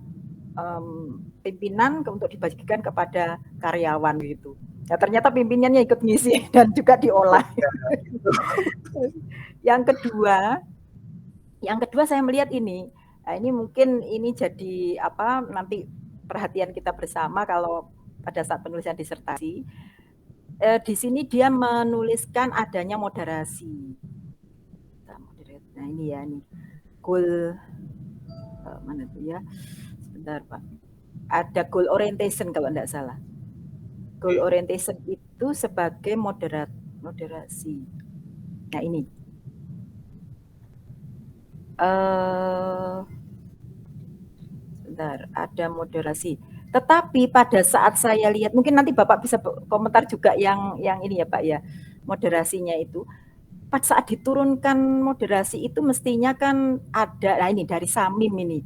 pimpinan untuk dibagikan kepada karyawan gitu. Ya ternyata pimpinannya ikut ngisi dan juga diolah. Yang kedua saya melihat ini. Nah, ini mungkin ini jadi nanti perhatian kita bersama kalau pada saat penulisan disertasi. Di sini dia menuliskan adanya moderasi. Nah ini ya, ini goal mana tuh ya? Sebentar Pak. Ada goal orientation kalau tidak salah. Goal orientation itu sebagai moderasi. Nah ini. Sebentar, ada moderasi. Tetapi pada saat saya lihat, mungkin nanti Bapak bisa komentar juga yang ini ya Pak ya, moderasinya itu. Pada saat diturunkan moderasi itu mestinya kan ada, nah ini dari Samim ini.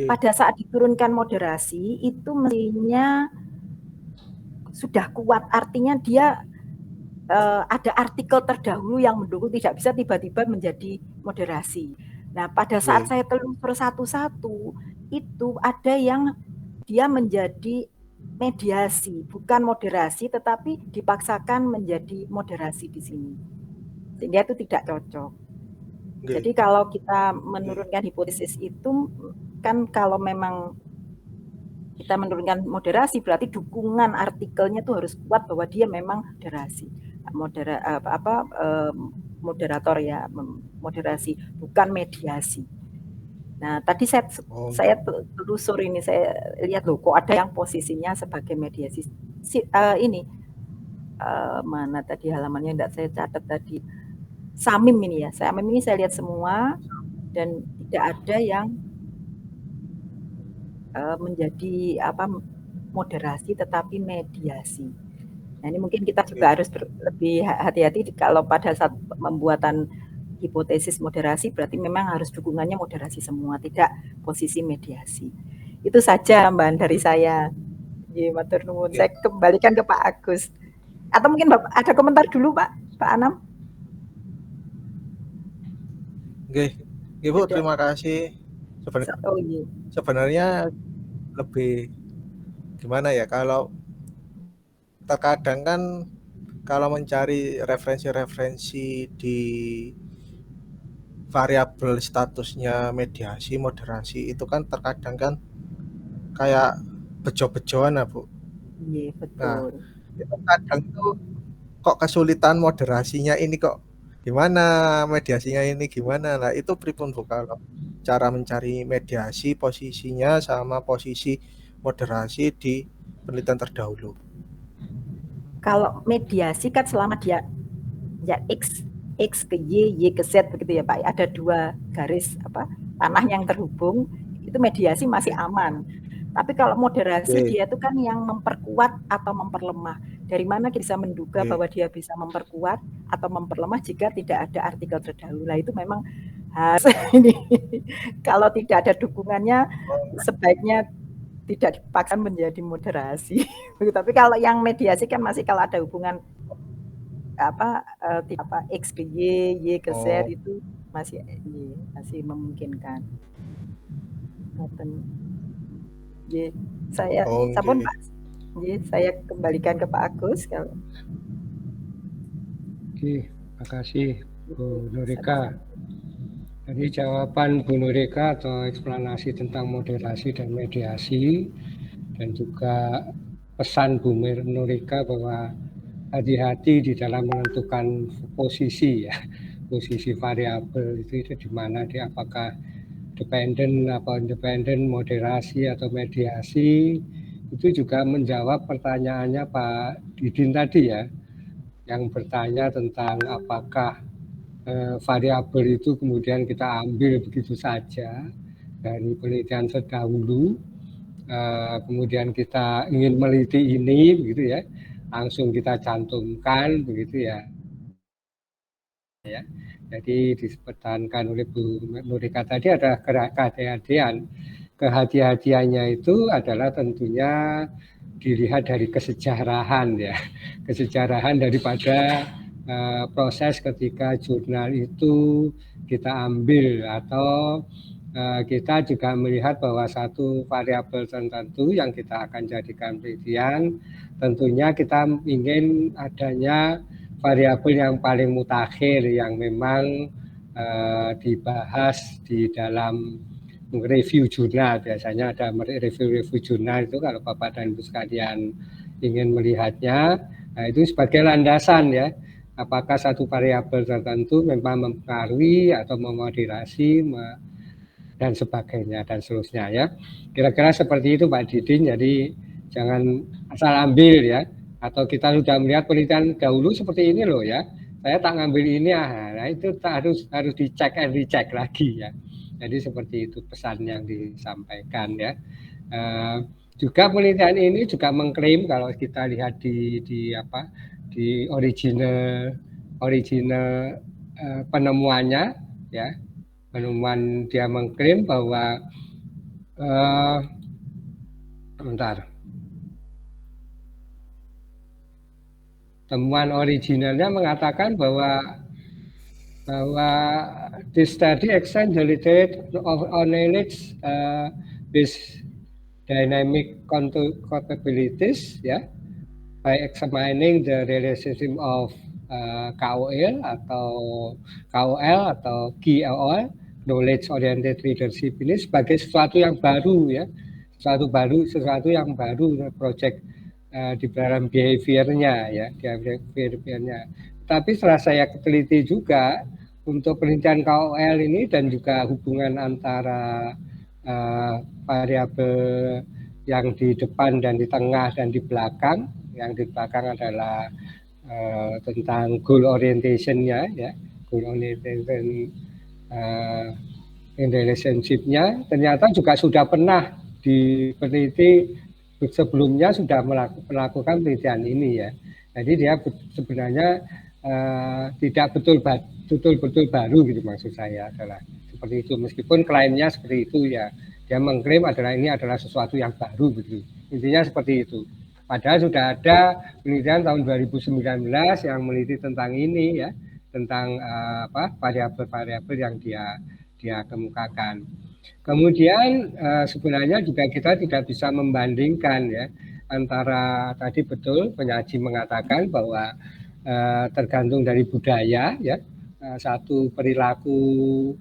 Pada saat diturunkan moderasi itu mestinya sudah kuat, artinya dia ada artikel terdahulu yang mendukung, tidak bisa tiba-tiba menjadi moderasi. Nah, pada saat saya telusur satu-satu, itu ada yang dia menjadi mediasi, bukan moderasi, tetapi dipaksakan menjadi moderasi di sini. Sehingga itu tidak cocok. Jadi kalau kita menurunkan hipotesis itu, kan kalau memang kita menurunkan moderasi, berarti dukungan artikelnya itu harus kuat bahwa dia memang moderasi. Moderator ya, moderasi, bukan mediasi. Nah, tadi saya telusur ini, saya lihat loh, kok ada yang posisinya sebagai mediasi. Mana tadi halamannya enggak saya catat tadi. Samim ini ya, Samim ini saya lihat semua dan tidak ada yang menjadi moderasi tetapi mediasi. Nah, ini mungkin kita juga harus lebih hati-hati kalau pada saat pembuatan hipotesis moderasi, berarti memang harus dukungannya moderasi semua, tidak posisi mediasi. Itu saja Mbak dari saya. Matur nuwun. Saya kembalikan ke Pak Agus. Atau mungkin Bapak ada komentar dulu Pak Anam? Oke, Ibu terima kasih. Sebenarnya lebih gimana ya, kalau terkadang kan kalau mencari referensi-referensi di variabel statusnya mediasi, moderasi itu kan terkadang kan kayak bejo-bejoan ya Bu. Iya betul. Nah, itu kadang tuh kok kesulitan moderasinya ini kok gimana, mediasinya ini gimana. Nah itu pripun Bu kalau cara mencari mediasi, posisinya sama posisi moderasi di penelitian terdahulu. Kalau mediasi kan selama dia ya X ke Y ke Z begitu ya Pak. Ada dua garis panah yang terhubung, itu mediasi masih aman. Tapi kalau moderasi dia itu kan yang memperkuat atau memperlemah. Dari mana kita bisa menduga bahwa dia bisa memperkuat atau memperlemah jika tidak ada artikel terdahulu. Nah itu memang ini kalau tidak ada dukungannya sebaiknya tidak dipaksa menjadi moderasi. Tapi kalau yang mediasi kan masih kalau ada hubungan X ke Y ke Z itu masih memungkinkan. Saya sampun Pak. Saya kembalikan ke Pak Agus kalau. Oke, makasih Bu Nurika. Jadi jawaban Bu Nurika atau eksplanasi tentang moderasi dan mediasi, dan juga pesan Bu Nurika bahwa hati-hati di dalam menentukan posisi ya, posisi variabel itu di mana dia, apakah dependen atau independen, moderasi atau mediasi. Itu juga menjawab pertanyaannya Pak Didin tadi ya, yang bertanya tentang apakah variabel itu kemudian kita ambil begitu saja dari penelitian terdahulu, kemudian kita ingin meliti ini begitu ya, langsung kita cantumkan begitu ya. Jadi disebutkan oleh Bu Nurika tadi ada kehati-hatian. Kehati-hatiannya itu adalah tentunya dilihat dari kesejarahan ya, kesejarahan daripada proses ketika jurnal itu kita ambil, atau kita juga melihat bahwa satu variabel tertentu yang kita akan jadikan penelitian, tentunya kita ingin adanya variabel yang paling mutakhir yang memang dibahas di dalam review jurnal. Biasanya ada review jurnal itu kalau Bapak dan Ibu sekalian ingin melihatnya, nah itu sebagai landasan ya, apakah satu variabel tertentu memang mempengaruhi atau memoderasi dan sebagainya dan seterusnya ya. Kira-kira seperti itu Pak Didin, jadi jangan asal ambil ya. Atau kita sudah melihat penelitian dahulu seperti ini loh ya, saya tak ngambil ini nah itu harus dicek and recheck lagi ya. Jadi seperti itu pesan yang disampaikan ya. Juga penelitian ini juga mengklaim, kalau kita lihat di original penemuannya ya, penemuan dia mengklaim bahwa temuan originalnya mengatakan bahwa this study extends the literature on knowledge based dynamic capabilities ya, by examining the relationship of KOL atau KOL, knowledge oriented leadership, ini sebagai sesuatu yang baru ya, sesuatu yang baru project di dalam behaviornya ya, behaviornya. Tapi setelah saya teliti juga untuk penelitian KOL ini dan juga hubungan antara variabel yang di depan dan di tengah dan di belakang, yang di belakang adalah tentang goal orientation-nya ya, goal orientation in relationship-nya, ternyata juga sudah pernah diteliti sebelumnya, sudah melakukan penelitian ini ya. Jadi dia sebenarnya tidak betul-betul baru gitu, maksud saya adalah seperti itu, meskipun klaimnya seperti itu ya, dia mengklaim adalah ini adalah sesuatu yang baru begitu, intinya seperti itu. Padahal sudah ada penelitian tahun 2019 yang meneliti tentang ini ya, tentang variabel-variabel yang dia kemukakan. Kemudian sebenarnya juga kita tidak bisa membandingkan ya, antara tadi betul penyaji mengatakan bahwa tergantung dari budaya ya, satu perilaku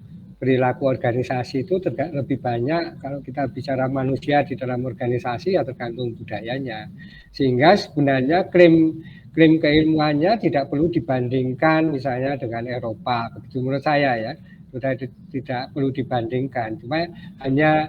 organisasi itu lebih banyak kalau kita bicara manusia di dalam organisasi ya tergantung budayanya, sehingga sebenarnya klaim keilmuannya tidak perlu dibandingkan misalnya dengan Eropa, begitu menurut saya ya, sudah tidak perlu dibandingkan, cuma hanya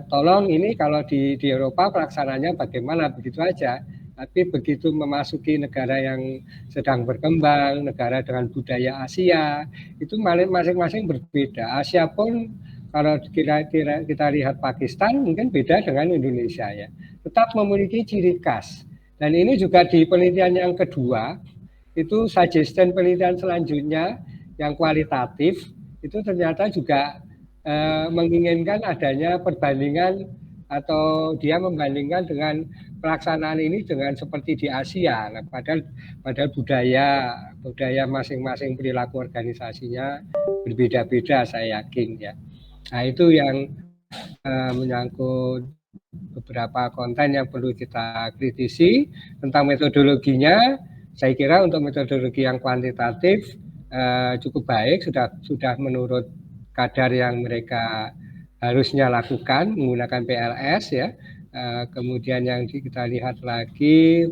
tolong ini kalau di Eropa pelaksananya bagaimana, begitu aja. Tapi begitu memasuki negara yang sedang berkembang, negara dengan budaya Asia, itu masing-masing berbeda. Asia pun kalau kita lihat Pakistan mungkin beda dengan Indonesia ya, tetap memiliki ciri khas. Dan ini juga di penelitian yang kedua, itu suggestion penelitian selanjutnya yang kualitatif, itu ternyata juga menginginkan adanya perbandingan, atau dia membandingkan dengan pelaksanaan ini dengan seperti di Asia. Nah, padahal budaya masing-masing perilaku organisasinya berbeda-beda, saya yakin ya. Nah, itu yang menyangkut beberapa konten yang perlu kita kritisi. Tentang metodologinya, saya kira untuk metodologi yang kuantitatif cukup baik, sudah menurut kadar yang mereka harusnya lakukan menggunakan PLS ya. Kemudian yang kita lihat lagi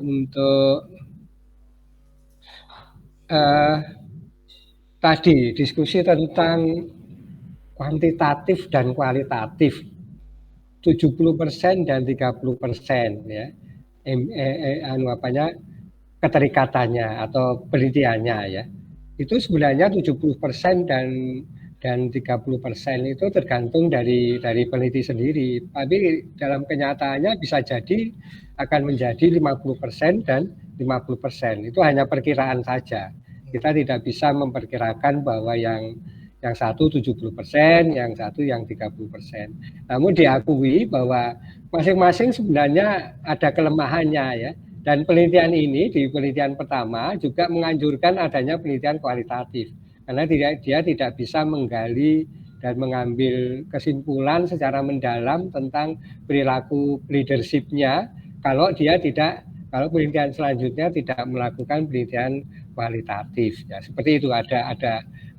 untuk tadi diskusi tentang kuantitatif dan kualitatif, 70% dan 30% ya, keterikatannya atau penelitiannya ya. Itu sebenarnya 70% dan 30% itu tergantung dari peneliti sendiri. Tapi dalam kenyataannya bisa jadi akan menjadi 50% dan 50%. Itu hanya perkiraan saja. Kita tidak bisa memperkirakan bahwa yang satu 70%, yang satu yang 30%. Namun diakui bahwa masing-masing sebenarnya ada kelemahannya ya. Dan penelitian ini di penelitian pertama juga menganjurkan adanya penelitian kualitatif. Karena dia tidak bisa menggali dan mengambil kesimpulan secara mendalam tentang perilaku leadership-nya kalau penelitian selanjutnya tidak melakukan penelitian kualitatif. Ya, seperti itu ada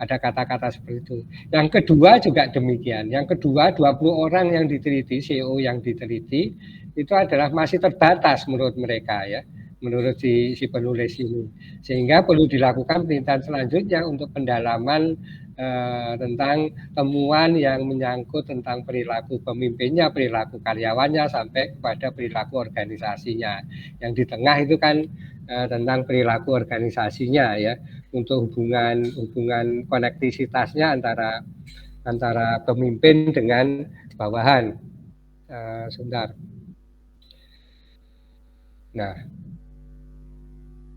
kata-kata seperti itu. Yang kedua juga demikian. Yang kedua 20 orang yang diteliti, CEO yang diteliti itu adalah masih terbatas menurut mereka ya. Menurut si penulis ini, sehingga perlu dilakukan penelitian selanjutnya untuk pendalaman tentang temuan yang menyangkut tentang perilaku pemimpinnya, perilaku karyawannya, sampai kepada perilaku organisasinya. Yang di tengah itu kan tentang perilaku organisasinya ya, untuk hubungan konektisitasnya antara pemimpin dengan bawahan. Sebentar. Nah,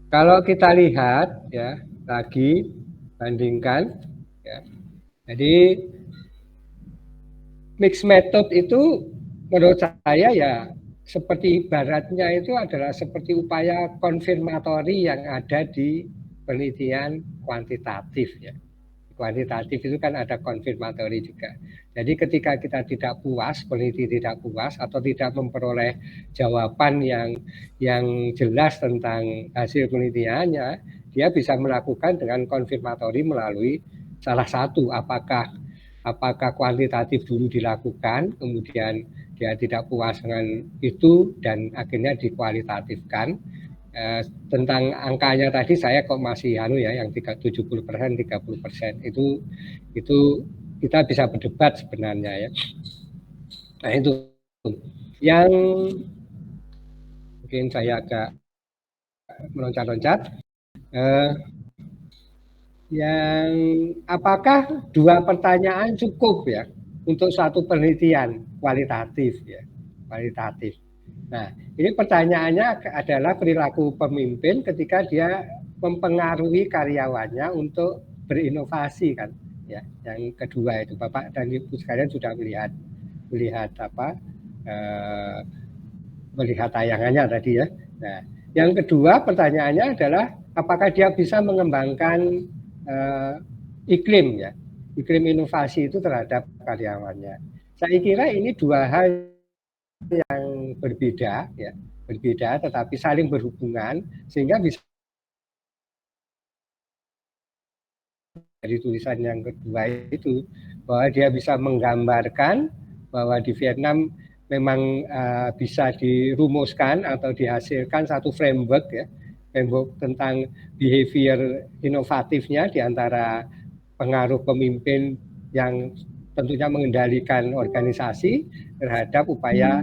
kalau kita lihat ya lagi bandingkan ya. Jadi mixed method itu menurut saya ya seperti ibaratnya itu adalah seperti upaya konfirmatori yang ada di penelitian kuantitatif ya. Kuantitatif itu kan ada konfirmatori juga. Jadi ketika kita tidak puas, peneliti tidak puas atau tidak memperoleh jawaban yang jelas tentang hasil penelitiannya, dia bisa melakukan dengan konfirmatori melalui salah satu, apakah kuantitatif dulu dilakukan, kemudian dia tidak puas dengan itu dan akhirnya dikualitatifkan. Tentang angkanya tadi saya kok masih yang 70%, 30% itu kita bisa berdebat sebenarnya ya. Nah itu yang mungkin saya agak meloncat-loncat. Yang apakah 2 pertanyaan cukup ya untuk satu penelitian kualitatif ya, kualitatif. Nah, ini pertanyaannya adalah perilaku pemimpin ketika dia mempengaruhi karyawannya untuk berinovasi kan, ya. Yang kedua itu Bapak dan Ibu sekalian sudah melihat tayangannya tadi ya. Nah, yang kedua pertanyaannya adalah apakah dia bisa mengembangkan iklim inovasi itu terhadap karyawannya. Saya kira ini 2 hal yang berbeda tetapi saling berhubungan sehingga bisa dari tulisan yang kedua itu bahwa dia bisa menggambarkan bahwa di Vietnam memang bisa dirumuskan atau dihasilkan satu framework tentang behavior inovatifnya di antara pengaruh pemimpin yang tentunya mengendalikan organisasi terhadap upaya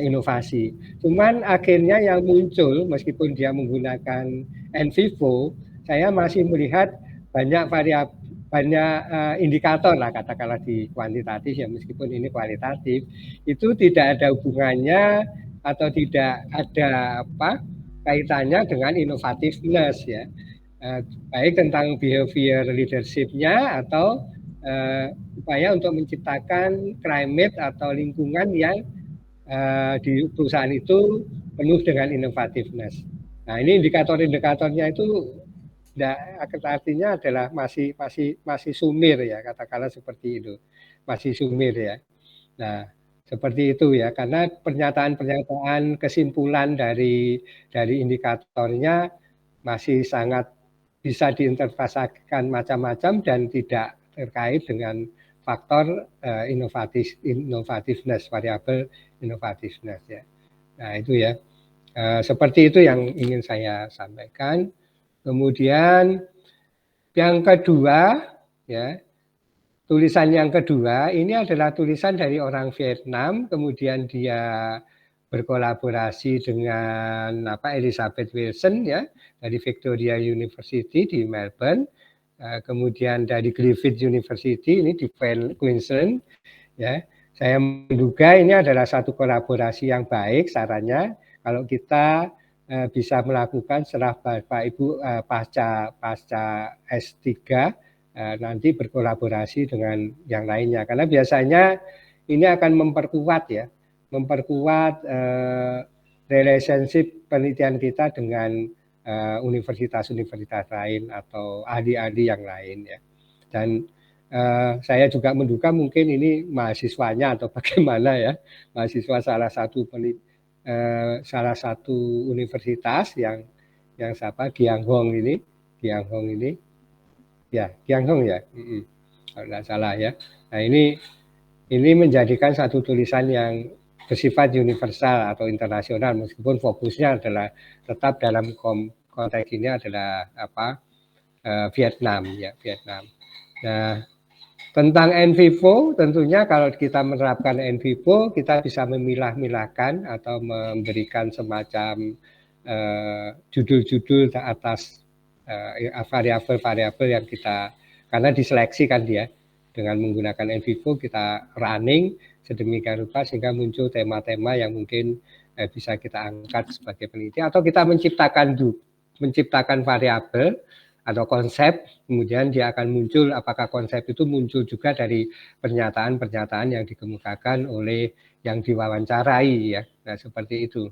inovasi. Cuman akhirnya yang muncul meskipun dia menggunakan NVivo, saya masih melihat banyak indikator lah katakanlah di kuantitatif ya, meskipun ini kualitatif, itu tidak ada hubungannya atau tidak ada kaitannya dengan innovativeness ya, baik tentang behavior leadership-nya atau upaya untuk menciptakan climate atau lingkungan yang di perusahaan itu penuh dengan innovativeness. Nah, ini indikator-indikatornya itu artinya adalah masih sumir ya, katakanlah seperti itu, masih sumir ya. Nah, seperti itu ya, karena pernyataan kesimpulan dari indikatornya masih sangat bisa diinterpretasikan macam-macam dan tidak terkait dengan faktor innovativeness, variabel innovativeness ya. Nah itu ya. Seperti itu yang ingin saya sampaikan. Kemudian yang kedua, ya, tulisan yang kedua ini adalah tulisan dari orang Vietnam, kemudian dia berkolaborasi dengan Elizabeth Wilson, ya, dari Victoria University di Melbourne, kemudian dari Griffith University ini di Queensland, ya. Saya menduga ini adalah satu kolaborasi yang baik. Sarannya kalau kita bisa melakukan setelah Bapak Ibu pasca S3 nanti berkolaborasi dengan yang lainnya, karena biasanya ini akan memperkuat relationship penelitian kita dengan universitas-universitas lain atau ahli-ahli yang lain, ya. Dan saya juga menduga mungkin ini mahasiswanya atau bagaimana, ya, mahasiswa salah satu universitas yang siapa Giang Hong ini, ya, Giang Hong, ya, kalau tidak salah, ya. Nah, ini menjadikan satu tulisan yang bersifat universal atau internasional, meskipun fokusnya adalah tetap dalam konteks ini adalah Vietnam, ya, Vietnam. Nah, tentang in vivo, tentunya kalau kita menerapkan in vivo, kita bisa memilah-milahkan atau memberikan semacam judul-judul atas variabel-variabel yang kita, karena diseleksi kan dia, dengan menggunakan in vivo kita running sedemikian rupa sehingga muncul tema-tema yang mungkin bisa kita angkat sebagai peneliti, atau kita menciptakan variabel atau konsep, kemudian dia akan muncul, apakah konsep itu muncul juga dari pernyataan-pernyataan yang dikemukakan oleh yang diwawancarai, ya. Nah, seperti itu.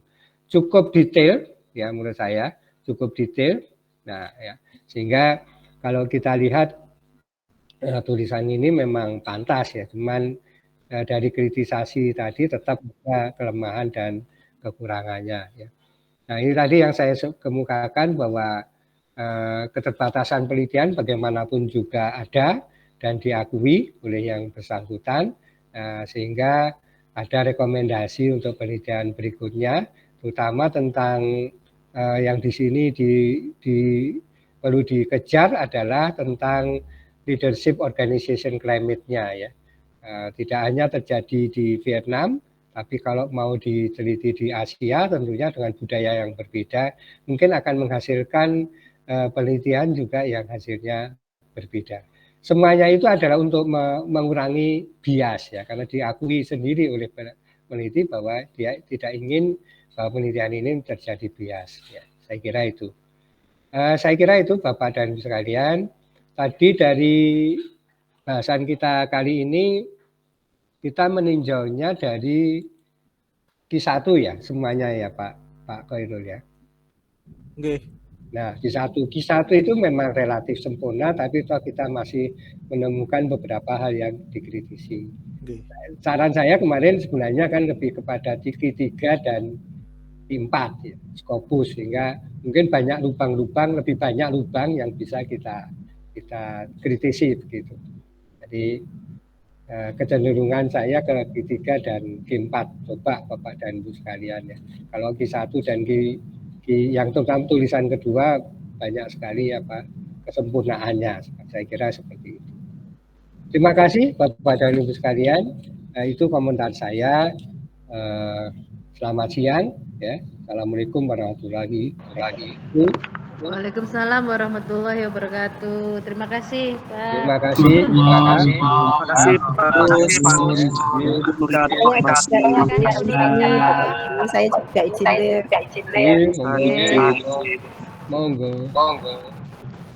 Cukup detail, ya, menurut saya cukup detail. Nah, ya, sehingga kalau kita lihat tulisan ini memang pantas, ya, cuman dari kritisasi tadi tetap ada kelemahan dan kekurangannya, ya. Nah, ini tadi yang saya kemukakan bahwa keterbatasan penelitian bagaimanapun juga ada dan diakui oleh yang bersangkutan, sehingga ada rekomendasi untuk penelitian berikutnya, terutama tentang yang di sini perlu dikejar adalah tentang leadership organization climate-nya, ya. Tidak hanya terjadi di Vietnam, tapi kalau mau diteliti di Asia tentunya dengan budaya yang berbeda mungkin akan menghasilkan penelitian juga yang hasilnya berbeda. Semuanya itu adalah untuk mengurangi bias, ya, karena diakui sendiri oleh peneliti bahwa dia tidak ingin bahwa penelitian ini terjadi bias, ya. Saya kira itu Bapak dan Ibu sekalian. Tadi dari bahasan kita kali ini kita meninjaunya dari Q1, ya, semuanya, ya, Pak Khairul, ya. Oke. Nah, Q1 itu memang relatif sempurna, tapi toh kita masih menemukan beberapa hal yang dikritisi. Oke. Saran saya kemarin sebenarnya kan lebih kepada Q3 dan Q4, ya, Scopus, sehingga mungkin banyak lubang-lubang, lebih banyak lubang yang bisa kita kritisi begitu. Jadi kecenderungan saya ke Q3 dan Q4, coba Bapak dan Ibu sekalian, ya. Kalau Q1 dan yang terutama tulisan kedua banyak sekali kesempurnaannya, saya kira seperti itu. Terima kasih Bapak dan Ibu sekalian, itu komentar saya. Selamat siang, ya. Assalamualaikum warahmatullahi wabarakatuh. Waalaikumsalam warahmatullahi wabarakatuh. Terima kasih, Pak. Terima kasih. Saya juga izin. Monggo.